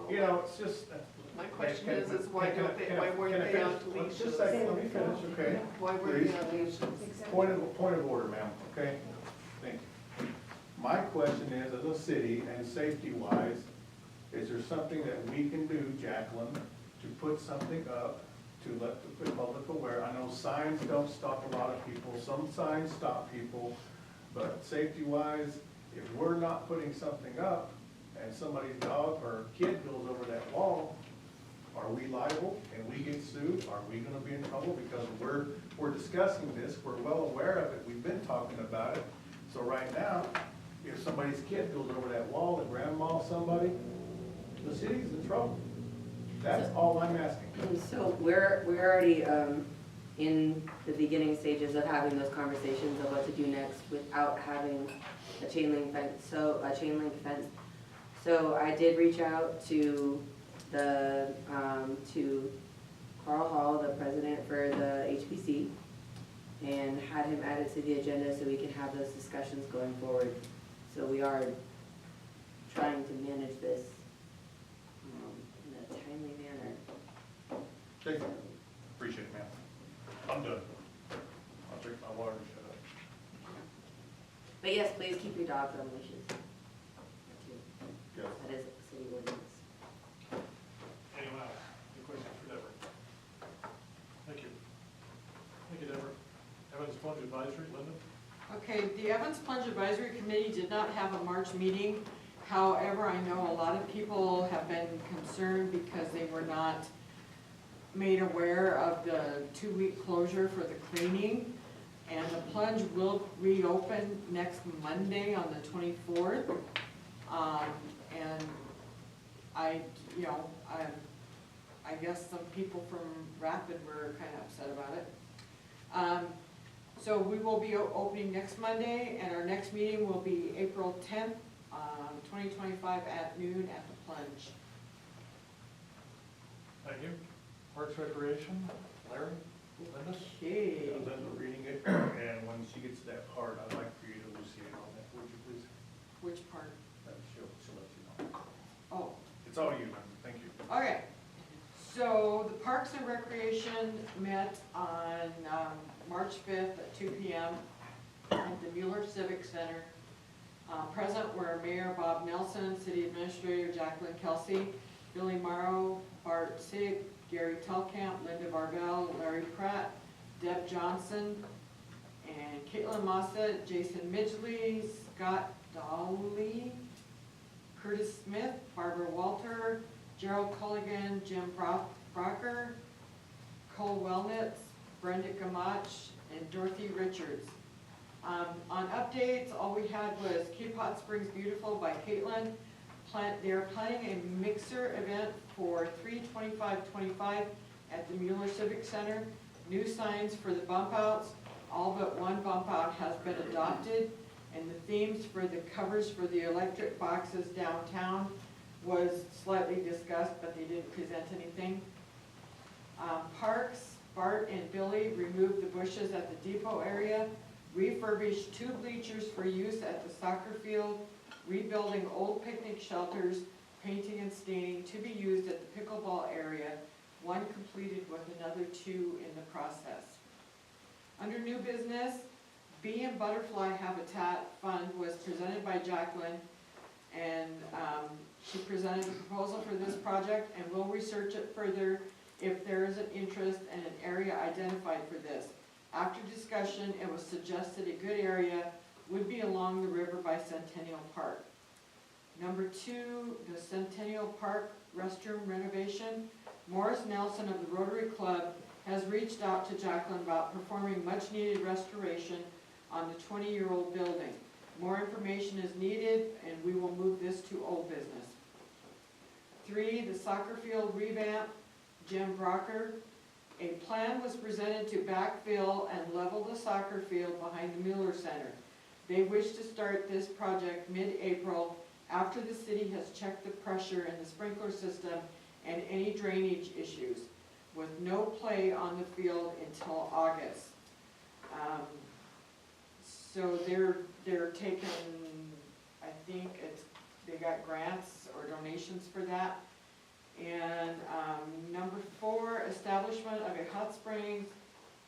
You know, it's just. My question is why weren't they on leashes? Just a second, let me finish, okay? Why were they on leashes? Point of order, ma'am, okay? Thank you. My question is, as a city and safety-wise, is there something that we can do, Jacqueline, to put something up to let the public aware? I know signs don't stop a lot of people, some signs stop people, but safety-wise, if we're not putting something up and somebody's dog or kid goes over that wall, are we liable? Can we get sued? Are we gonna be in trouble? Because we're discussing this, we're well aware of it, we've been talking about it. So right now, if somebody's kid goes over that wall, the grandma, somebody, the city's in trouble. That's all I'm asking. And so we're already in the beginning stages of having those conversations of what to do next without having a chain link fence. So I did reach out to Carl Hall, the president for the HPC, and had him added to the agenda so we can have those discussions going forward. So we are trying to manage this in a timely manner. Thank you. Appreciate it, ma'am. I'm done. I'll drink my water and shut up. But yes, please keep your dogs on leashes. too. Yes. That is city ordinance. Anyone else? Any questions for Deborah? Thank you. Thank you, Deborah. Evans Plunge Advisory, Linda? Okay, the Evans Plunge Advisory Committee did not have a March meeting. However, I know a lot of people have been concerned because they were not made aware of the 2-week closure for the cleaning. And the plunge will reopen next Monday on the 24th. And I guess some people from Rapid were kind of upset about it. So we will be opening next Monday, and our next meeting will be April 10th, 2025 at noon at the plunge. Thank you. Parks Recreation, Larry, Linda? Okay. Linda reading it, and when she gets to that part, I'd like for you to elucidate on that, would you please? Which part? She'll let you know. Oh, It's all you, Linda, thank you. okay. So the Parks and Recreation met on March 5th at 2 p.m. at the Mueller Civic Center. Present were Mayor Bob Nelson, City Administrator Jacqueline Kelsey, Billy Morrow, Bart Sig, Gary Telkamp, Linda Barbell, Larry Pratt, Deb Johnson, and Caitlin Massa, Jason Midgley, Scott Dolly, Curtis Smith, Barbara Walter, Gerald Culligan, Jim Brocker, Cole Wellnitz, Brenda Gamach, and Dorothy Richards. On updates, all we had was Cape Hot Springs Beautiful by Caitlin. They're planning a mixer event for 3/25/25 at the Mueller Civic Center. New signs for the bump outs. All but one bump out has been adopted, and the themes for the covers for the electric boxes downtown was slightly discussed, but they didn't present anything. Parks, Bart and Billy removed the bushes at the depot area, refurbished 2 bleachers for use at the soccer field, rebuilding old picnic shelters, painting and staining to be used at the pickleball area, 1 completed with another 2 in the process. Under new business, Bee and Butterfly Habitat Fund was presented by Jacqueline, and she presented the proposal for this project, and we'll research it further if there is an interest and an area identified for this. After discussion, it was suggested a good area would be along the river by Centennial Park. Number 2, the Centennial Park restroom renovation. Morris Nelson of the Rotary Club has reached out to Jacqueline about performing much-needed restoration on the 20-year-old building. More information is needed, and we will move this to old business. 3, the soccer field revamp. Jim Brocker. A plan was presented to backfill and level the soccer field behind the Mueller Center. They wish to start this project mid-April after the city has checked the pressure in the sprinkler system and any drainage issues, with no play on the field until August. So they're taking, I think they got grants or donations for that. And number 4, establishment of a Hot Springs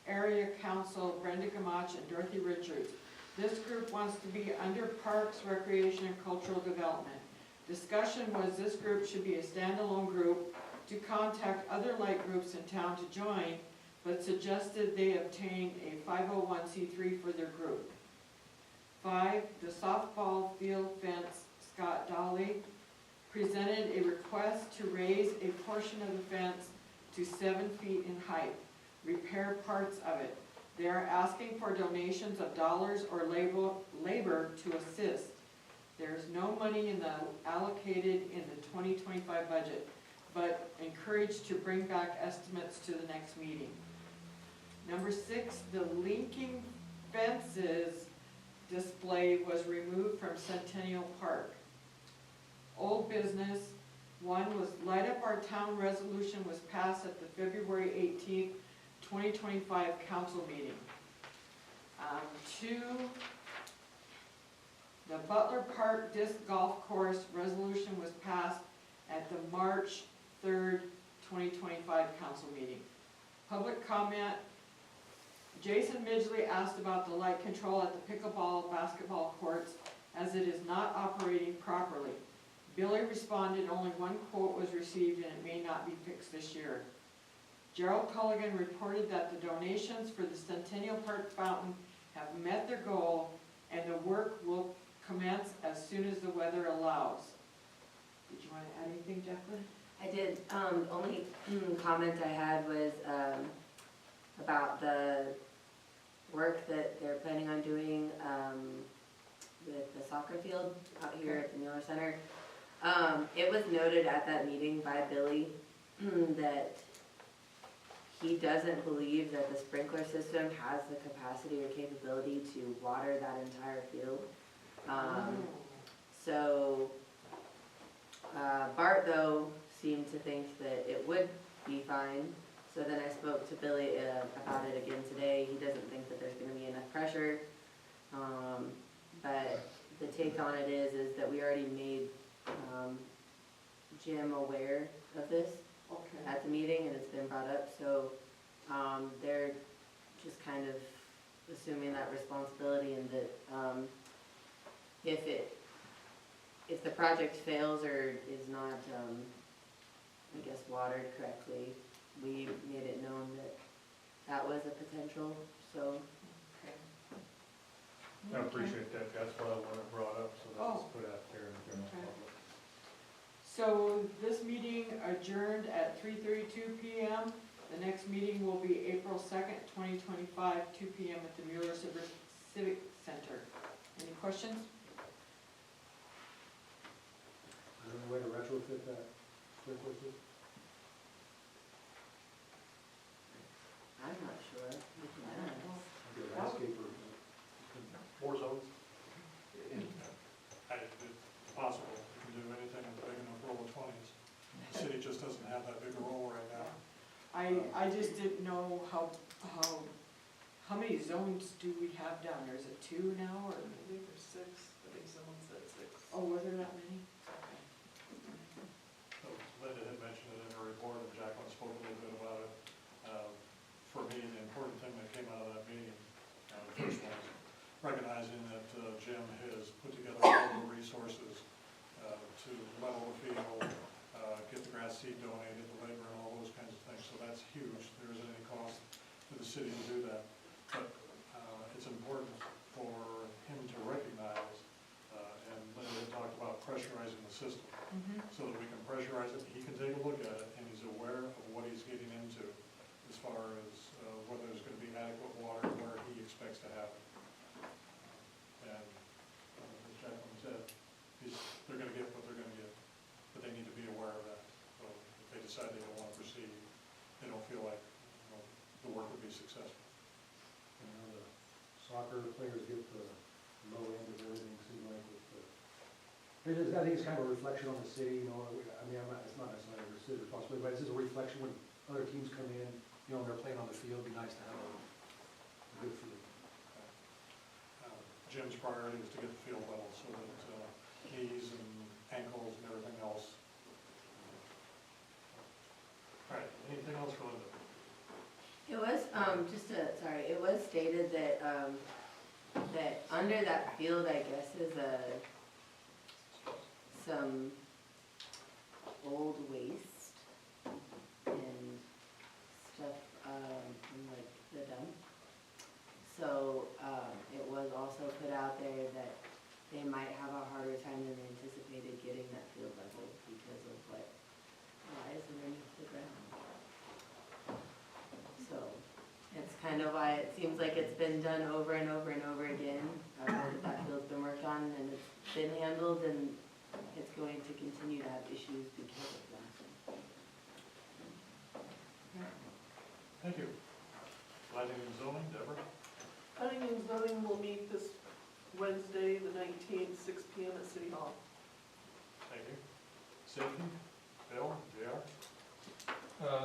Area Council, Brenda Gamach and Dorothy Richards. This group wants to be under Parks, Recreation, and Cultural Development. Discussion was this group should be a standalone group to contact other like groups in town to join, but suggested they obtain a 501c3 for their group. 5, the softball field fence, Scott Dolly presented a request to raise a portion of the fence to 7 feet in height, repair parts of it. They are asking for donations of dollars or labor to assist. There is no money allocated in the 2025 budget, but encouraged to bring back estimates to the next meeting. Number 6, the linking fences display was removed from Centennial Park. Old business. 1 was Light Up Our Town resolution was passed at the February 18th, 2025 council meeting. 2, the Butler Park Disc Golf Course resolution was passed at the March 3rd, 2025 council meeting. Public comment. Jason Midgley asked about the light control at the pickleball basketball courts as it is not operating properly. Billy responded only 1 quote was received and it may not be fixed this year. Gerald Culligan reported that the donations for the Centennial Park fountain have met their goal and the work will commence as soon as the weather allows. Did you want to add anything, Jacqueline? I did. Only comment I had was about the work that they're planning on doing with the soccer field out here at the Mueller Center. It was noted at that meeting by Billy that he doesn't believe that the sprinkler system has the capacity or capability to water that entire field. So Bart, though, seemed to think that it would be fine. So then I spoke to Billy about it again today. He doesn't think that there's going to be enough pressure. But the take on it is that we already made Jim aware of this at the meeting, and it's been brought up. So they're just kind of assuming that responsibility, and that if the project fails or is not watered correctly. We made it known that that was a potential, so. I appreciate that, that's what I wanted brought up, so Oh. that's put out there in the general Okay. public. So this meeting adjourned at 3:32 PM. The next meeting will be April 2nd, 2025, 2 PM at the Mueller Civic Center. Any questions? Is there any way to retrofit that sprinkler system? I'm not sure. We can ask. Maybe a landscaper. War zones? It's possible, you can do anything in the big enough roll of 20s. The city just doesn't have that big a roll right now. I just didn't know how many zones do we have down there? Is it 2 now, or, I think there's 6, I think someone said 6. oh, was there that many? So Linda had mentioned it in her report, and Jacqueline spoke a little bit about it. For me, the important thing that came out of that meeting, the first one, is recognizing that Jim has put together all the resources to level the field, get the grass seed donated, the labor, and all those kinds of things. So that's huge. There isn't any cost to the city to do that. But it's important for him to recognize, and Linda had talked about pressurizing the system, so that we can pressurize it, he can take a look at it, and he's aware of what he's getting into as far as whether there's going to be adequate water where he expects to have it. And as Jacqueline said, they're going to get what they're going to get, but they need to be aware of that. So if they decide they don't want to proceed, they don't feel like the work would be successful. You know, the soccer players get the low end of everything, seems like with the, I think it's kind of a reflection on the city, you know, I mean, it's not necessarily a city responsibility, but it's just a reflection when other teams come in, you know, and they're playing on the field, it'd be nice to have a good field. Jim's priority is to get the field level so that knees and ankles and everything else. All right, anything else for Linda? It was, it was stated that, that under that field, I guess, is some old waste and stuff, from like the dump. So, it was also put out there that they might have a harder time than they anticipated getting that field level because of what lies underneath the ground. So, it's kind of why it seems like it's been done over and over and over again. That field's been worked on and it's been handled, and it's going to continue to have issues because of that. Thank you. Planning and zoning, Deborah? Planning and zoning will meet this Wednesday, the 19th, 6 PM at City Hall. Thank you. Safety, Bill, JR?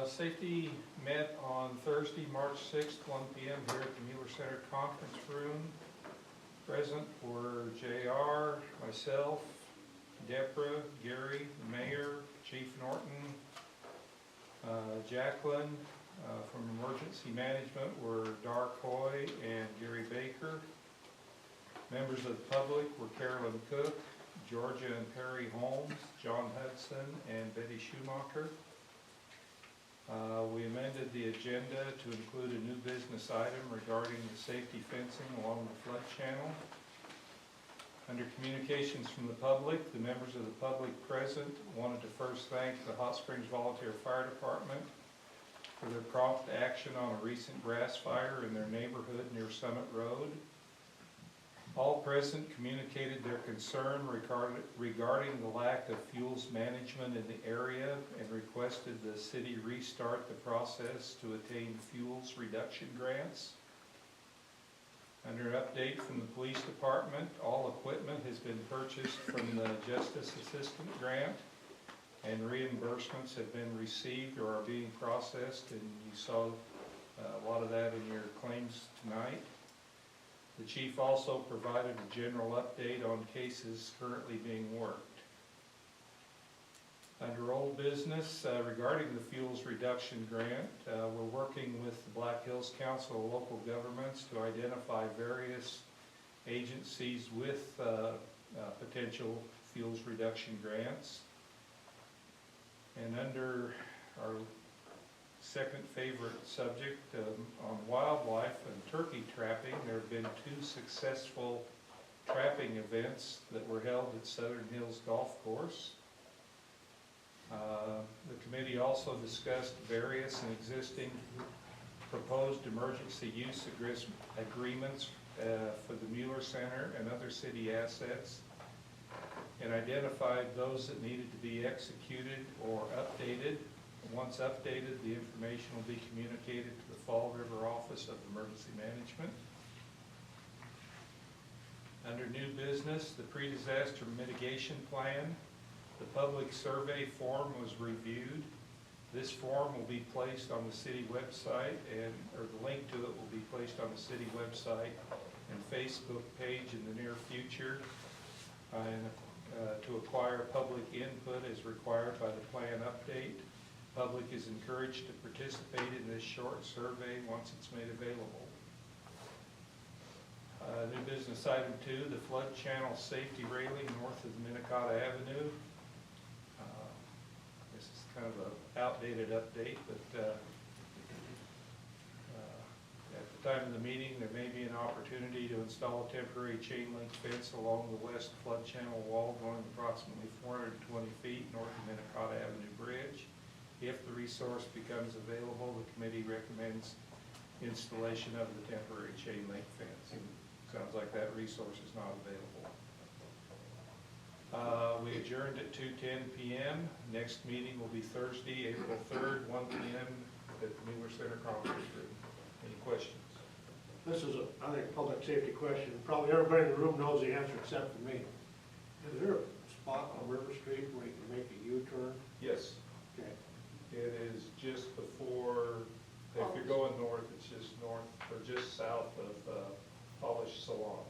Safety met on Thursday, March 6th, 1 PM here at the Mueller Center Conference Room. Present were JR, myself, Deborah, Gary, the mayor, Chief Norton, Jacqueline. From emergency management were Dar Coy and Gary Baker. Members of the public were Carolyn Cook, Georgia and Perry Holmes, John Hudson, and Betty Schumacher. We amended the agenda to include a new business item regarding the safety fencing along the flood channel. Under communications from the public, the members of the public present wanted to first thank the Hot Springs Volunteer Fire Department for their prompt action on a recent grass fire in their neighborhood near Summit Road. All present communicated their concern regarding the lack of fuels management in the area and requested the city restart the process to attain fuels reduction grants. Under an update from the police department, all equipment has been purchased from the Justice Assistant Grant, and reimbursements have been received or are being processed, and you saw a lot of that in your claims tonight. The chief also provided a general update on cases currently being worked. Under old business, regarding the fuels reduction grant, we're working with the Black Hills Council of Local Governments to identify various agencies with potential fuels reduction grants. And under our second favorite subject, on wildlife and turkey trapping. There have been 2 successful trapping events that were held at Southern Hills Golf Course. The committee also discussed various and existing proposed emergency use agreements for the Mueller Center and other city assets, and identified those that needed to be executed or updated. Once updated, the information will be communicated to the Fall River Office of Emergency Management. Under new business, the pre-disaster mitigation plan. The public survey form was reviewed. This form will be placed on the city website, or the link to it will be placed on the city website and Facebook page in the near future. To acquire public input as required by the plan update. Public is encouraged to participate in this short survey once it's made available. New business item 2, the flood channel safety railing north of Minnetonka Avenue. This is kind of an outdated update, but at the time of the meeting, there may be an opportunity to install a temporary chain link fence along the west flood channel wall going approximately 420 feet north of Minnetonka Avenue Bridge. If the resource becomes available, the committee recommends installation of the temporary chain link fence. Sounds like that resource is not available. We adjourned at 2:10 p.m. Next meeting will be Thursday, April 3rd, 1 p.m. at the Mueller Center Conference Room. Any questions? This is I think, a public safety question. Probably everybody in the room knows the answer except for me. Is there a spot on River Street where you can make a U-turn? Yes. Okay. It is just before, if you're going north, it's just north, or just south of Polished Salon.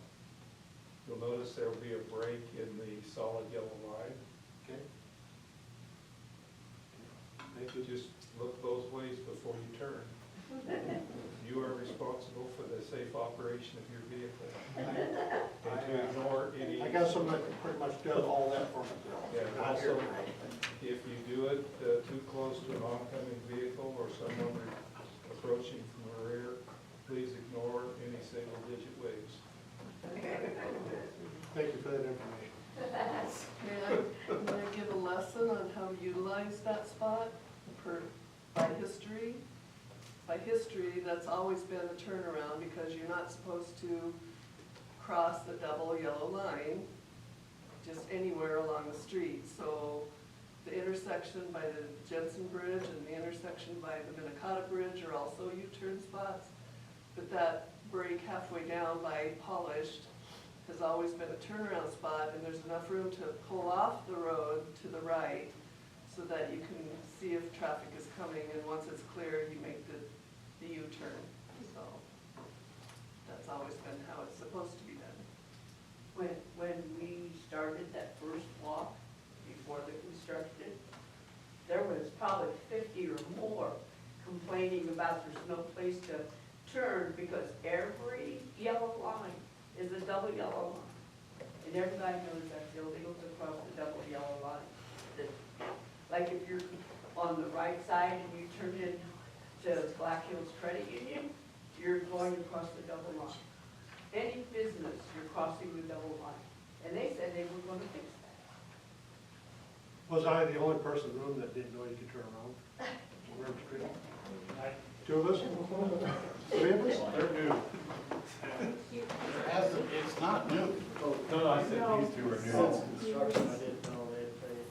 You'll notice there will be a break in the solid yellow line. Okay. Thank you. Just look both ways before you turn. You are responsible for the safe operation of your vehicle. And to ignore any. I got somebody that pretty much does all that for me. Yeah, Not here also, tonight. if you do it too close to an oncoming vehicle or someone approaching from the rear, please ignore any single-digit waves. Thank you for that information. May I give a lesson on how to utilize that spot by history? By history, that's always been a turnaround because you're not supposed to cross the double yellow line just anywhere along the street. So the intersection by the Jensen Bridge and the intersection by the Minnetonka Bridge are also U-turn spots. But that break halfway down by Polished has always been a turnaround spot, and there's enough room to pull off the road to the right so that you can see if traffic is coming, and once it's clear, you make the U-turn. So that's always been how it's supposed to be done. When we started that first walk, before they constructed, there was probably 50 or more complaining about there's no place to turn because every yellow line is a double yellow line. And everybody knows that's illegal to cross the double yellow line. Like if you're on the right side and you turn in to Black Hills Credit Union, you're going to cross the double line. Any business, you're crossing the double line. And they said they were going to fix that. Was I the only person in the room that didn't know you could turn around on River Street? Two of us? Three of us? They're new. It's not new. No, I said these two are Since new. construction, I didn't know they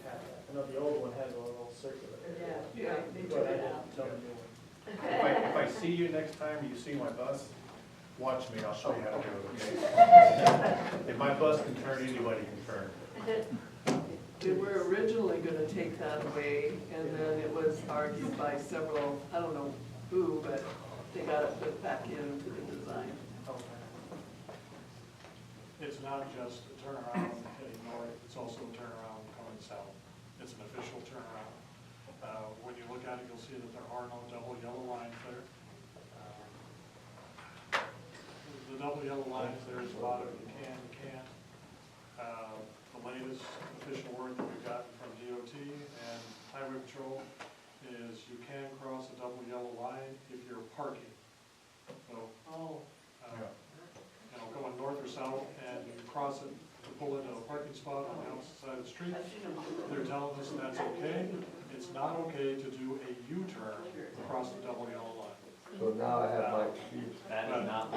had that. I know the old one had a little circular area. Yeah, they But I took it out. didn't tell the new one. If I see you next time, you see my bus, watch me, I'll show you how to do it, okay? If my bus can turn, anybody can turn. They were originally gonna take that away, and then it was argued by several, I don't know who, but they got it put back into the design. It's not just a turnaround heading north, it's also a turnaround coming south. It's an official turnaround. When you look at it, you'll see that there are no double yellow lines there. The double yellow lines, there's a lot of you can, you can't. The latest official word that we've gotten from DOT and Highway Patrol is you can cross a double yellow line if you're parking. So, Oh. you know, going north or south, and you cross it to pull into a parking spot on the opposite side of the street. They're telling us that's okay. It's not okay to do a U-turn across the double yellow line. So now I have my excuse. That is not.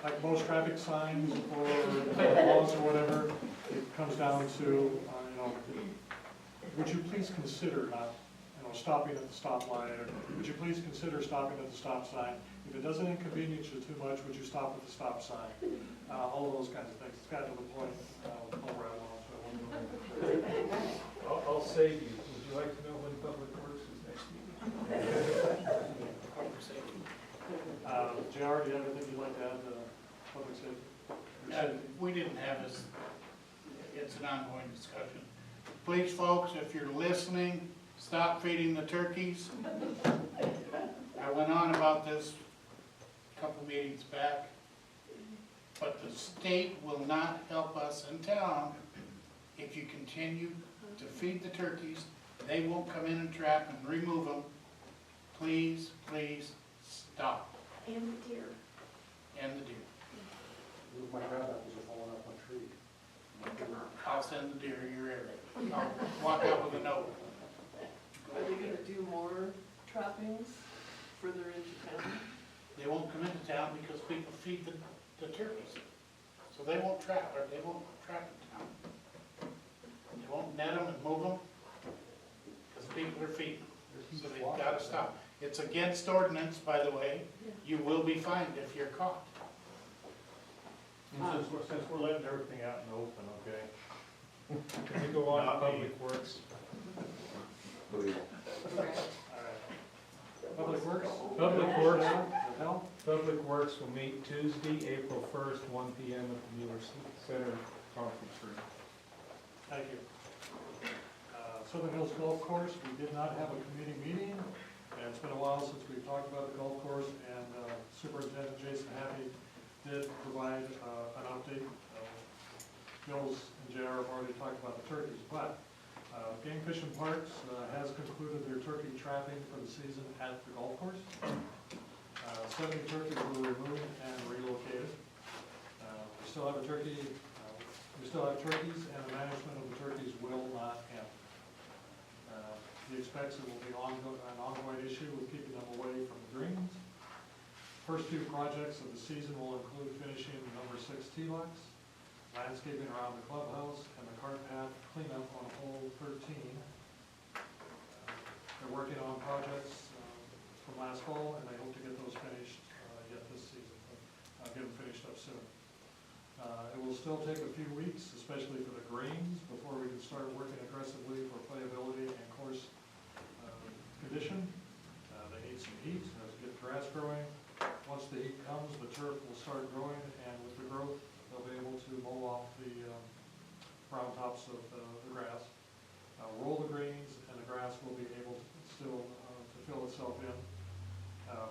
Like most traffic signs or laws or whatever, it comes down to, you know, would you please consider not, you know, stopping at the stop line, or would you please consider stopping at the stop sign? If it doesn't inconvenience you too much, would you stop at the stop sign? All of those kinds of things. It's gotten to the point, I'll rattle on, so I won't go into it. I'll save you. Would you like to know when Public Works is next meeting? JR, do you have anything you'd like to add to public safety? We didn't have this, it's an ongoing discussion. Please, folks, if you're listening, stop feeding the turkeys. I went on about this a couple meetings back, but the state will not help us in town if you continue to feed the turkeys. They won't come in and trap and remove them. Please, please, stop. And the deer. And the deer. My crab apples are falling off my tree. I'll send the deer to your area. I'll walk out with a note. Are they gonna do more trappings further into town? They won't come into town because people feed the turkeys. So they won't trap, or they won't trap in town. They won't net them and move them because people are feeding. So they've got to stop. It's against ordinance, by the way. You will be fined if you're caught. And since we're letting everything out in the open, okay? Can we go on to Public Works? Please. All right. Public Works? Public Works. Hell? Public Works will meet Tuesday, April 1st, 1 p.m. at the Mueller Center Conference Room. Thank you. Southern Hills Golf Course, we did not have a committee meeting, and it's been a while since we've talked about the golf course, and Superintendent Jason Happy did provide an update. Mills and JR have already talked about the turkeys, but Game Fish and Parks has concluded their turkey trapping for the season at the golf course. 70 turkeys were removed and relocated. We still have a turkey, we still have turkeys, and the management of the turkeys will not end. He expects it will be an ongoing issue with keeping them away from the greens. First two projects of the season will include finishing number 6 tee box, landscaping around the clubhouse, and the cart path cleanup on hole 13. They're working on projects from last fall, and they hope to get those finished yet this season, get them finished up soon. It will still take a few weeks, especially for the greens, before we can start working aggressively for playability and course condition. They need some heat to get grass growing. Once the heat comes, the turf will start growing, and with the growth, they'll be able to mow off the brown tops of the grass, roll the greens, and the grass will be able to still to fill itself in.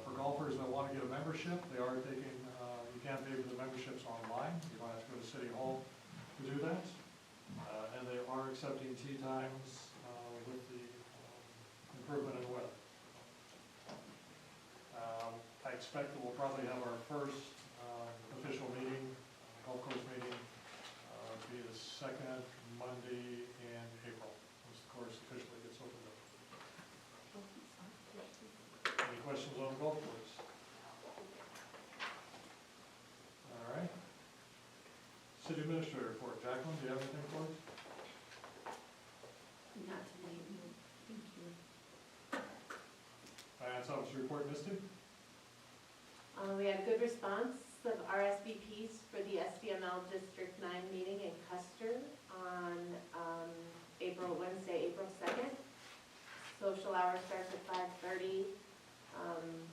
For golfers that want to get a membership, they are taking, you can pay for the memberships online. You don't have to go to City Hall to do that. And they are accepting tee times with the improvement in the weather. I expect that we'll probably have our first official meeting, golf course meeting, be the second Monday in April, once the course officially gets opened up. Any questions on the golf course? All right. City Administrator report. Jacqueline, do you have anything for us? Not tonight, no. Thank you. Finance Officer report, Misty? We had good response of RSVPs for the SDML District 9 meeting in Custer on Wednesday, April 2nd. Social hour starts at 5:30.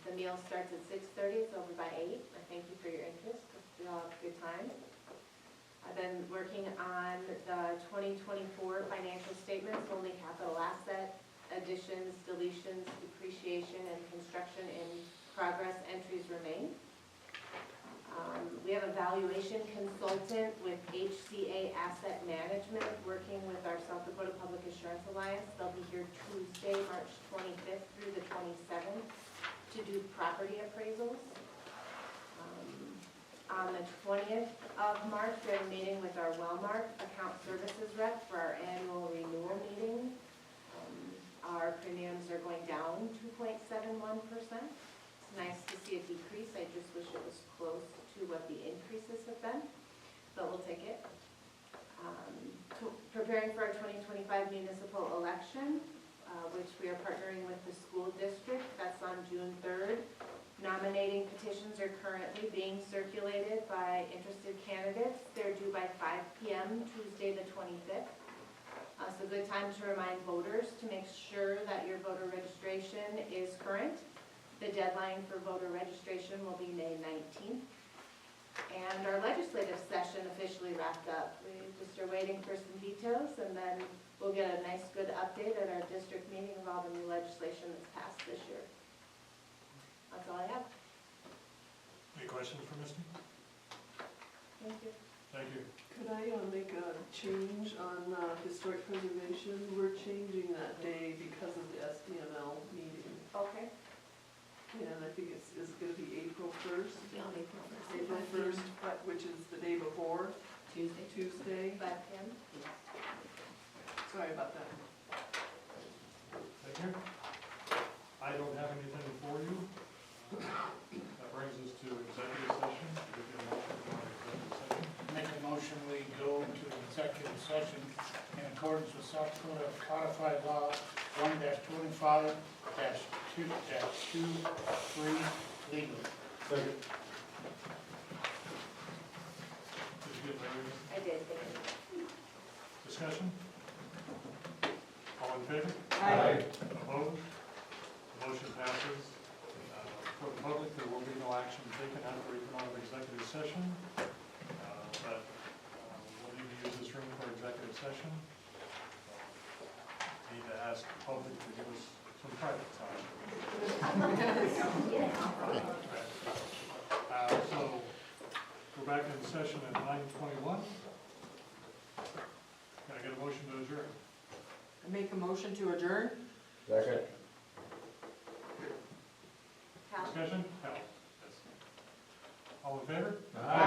The meal starts at 6:30. It's over by 8. I thank you for your interest. We all have a good time. I've been working on the 2024 financial statements, only capital asset additions, deletions, depreciation, and construction in progress entries remain. We have a valuation consultant with HCA Asset Management working with our South Dakota Public Assurance here Tuesday, March 25th through the 27th, to do property appraisals. On the 20th of March, we have a meeting with our Wellmark Account Services rep for our annual renewal meeting. Our premiums are going down 2.71%. It's nice to see a decrease. I just wish it was close to what the increases have been, but we'll take it. Preparing for our 2025 municipal election, which we are partnering with the school district. That's on June 3rd. Nominating petitions are currently being circulated by interested candidates. They're due by 5 p.m. Tuesday the 25th. It's a good time to remind voters to make sure that your voter registration is current. The deadline for voter registration will be May 19th. And our legislative session officially wrapped up. We just are waiting for some details, and then we'll get a nice, good update at our district meeting of all the new legislation that's passed this year. That's all I have. Any questions for Misty? Thank you. Thank you. Could I make a change on historic preservation? We're changing that day because of the SDML meeting. Okay. And I think it's gonna be April 1st. Yeah, April 1st. April 1st, which is the day before, Tuesday. 5 p.m. Sorry about that. Thank you. I don't have anything for you. That brings us to executive session. We get a motion for our executive session. Make a motion, we go into executive session in accordance with South Dakota Codified Law 1-25-2-3 legal. Second. Did you get that? I did, thank you. Discussion? All in favor? Aye. Opposed? The motion passes. For the public, there will be no action taken after we come out of executive session. But we'll need to use this room for executive session. Need to ask the public to give us some private time. So we're back in session at 9:21. Can I get a motion to adjourn? I make a motion to adjourn? Second. Hal? Discussion? Hal? Yes. All in favor? Aye.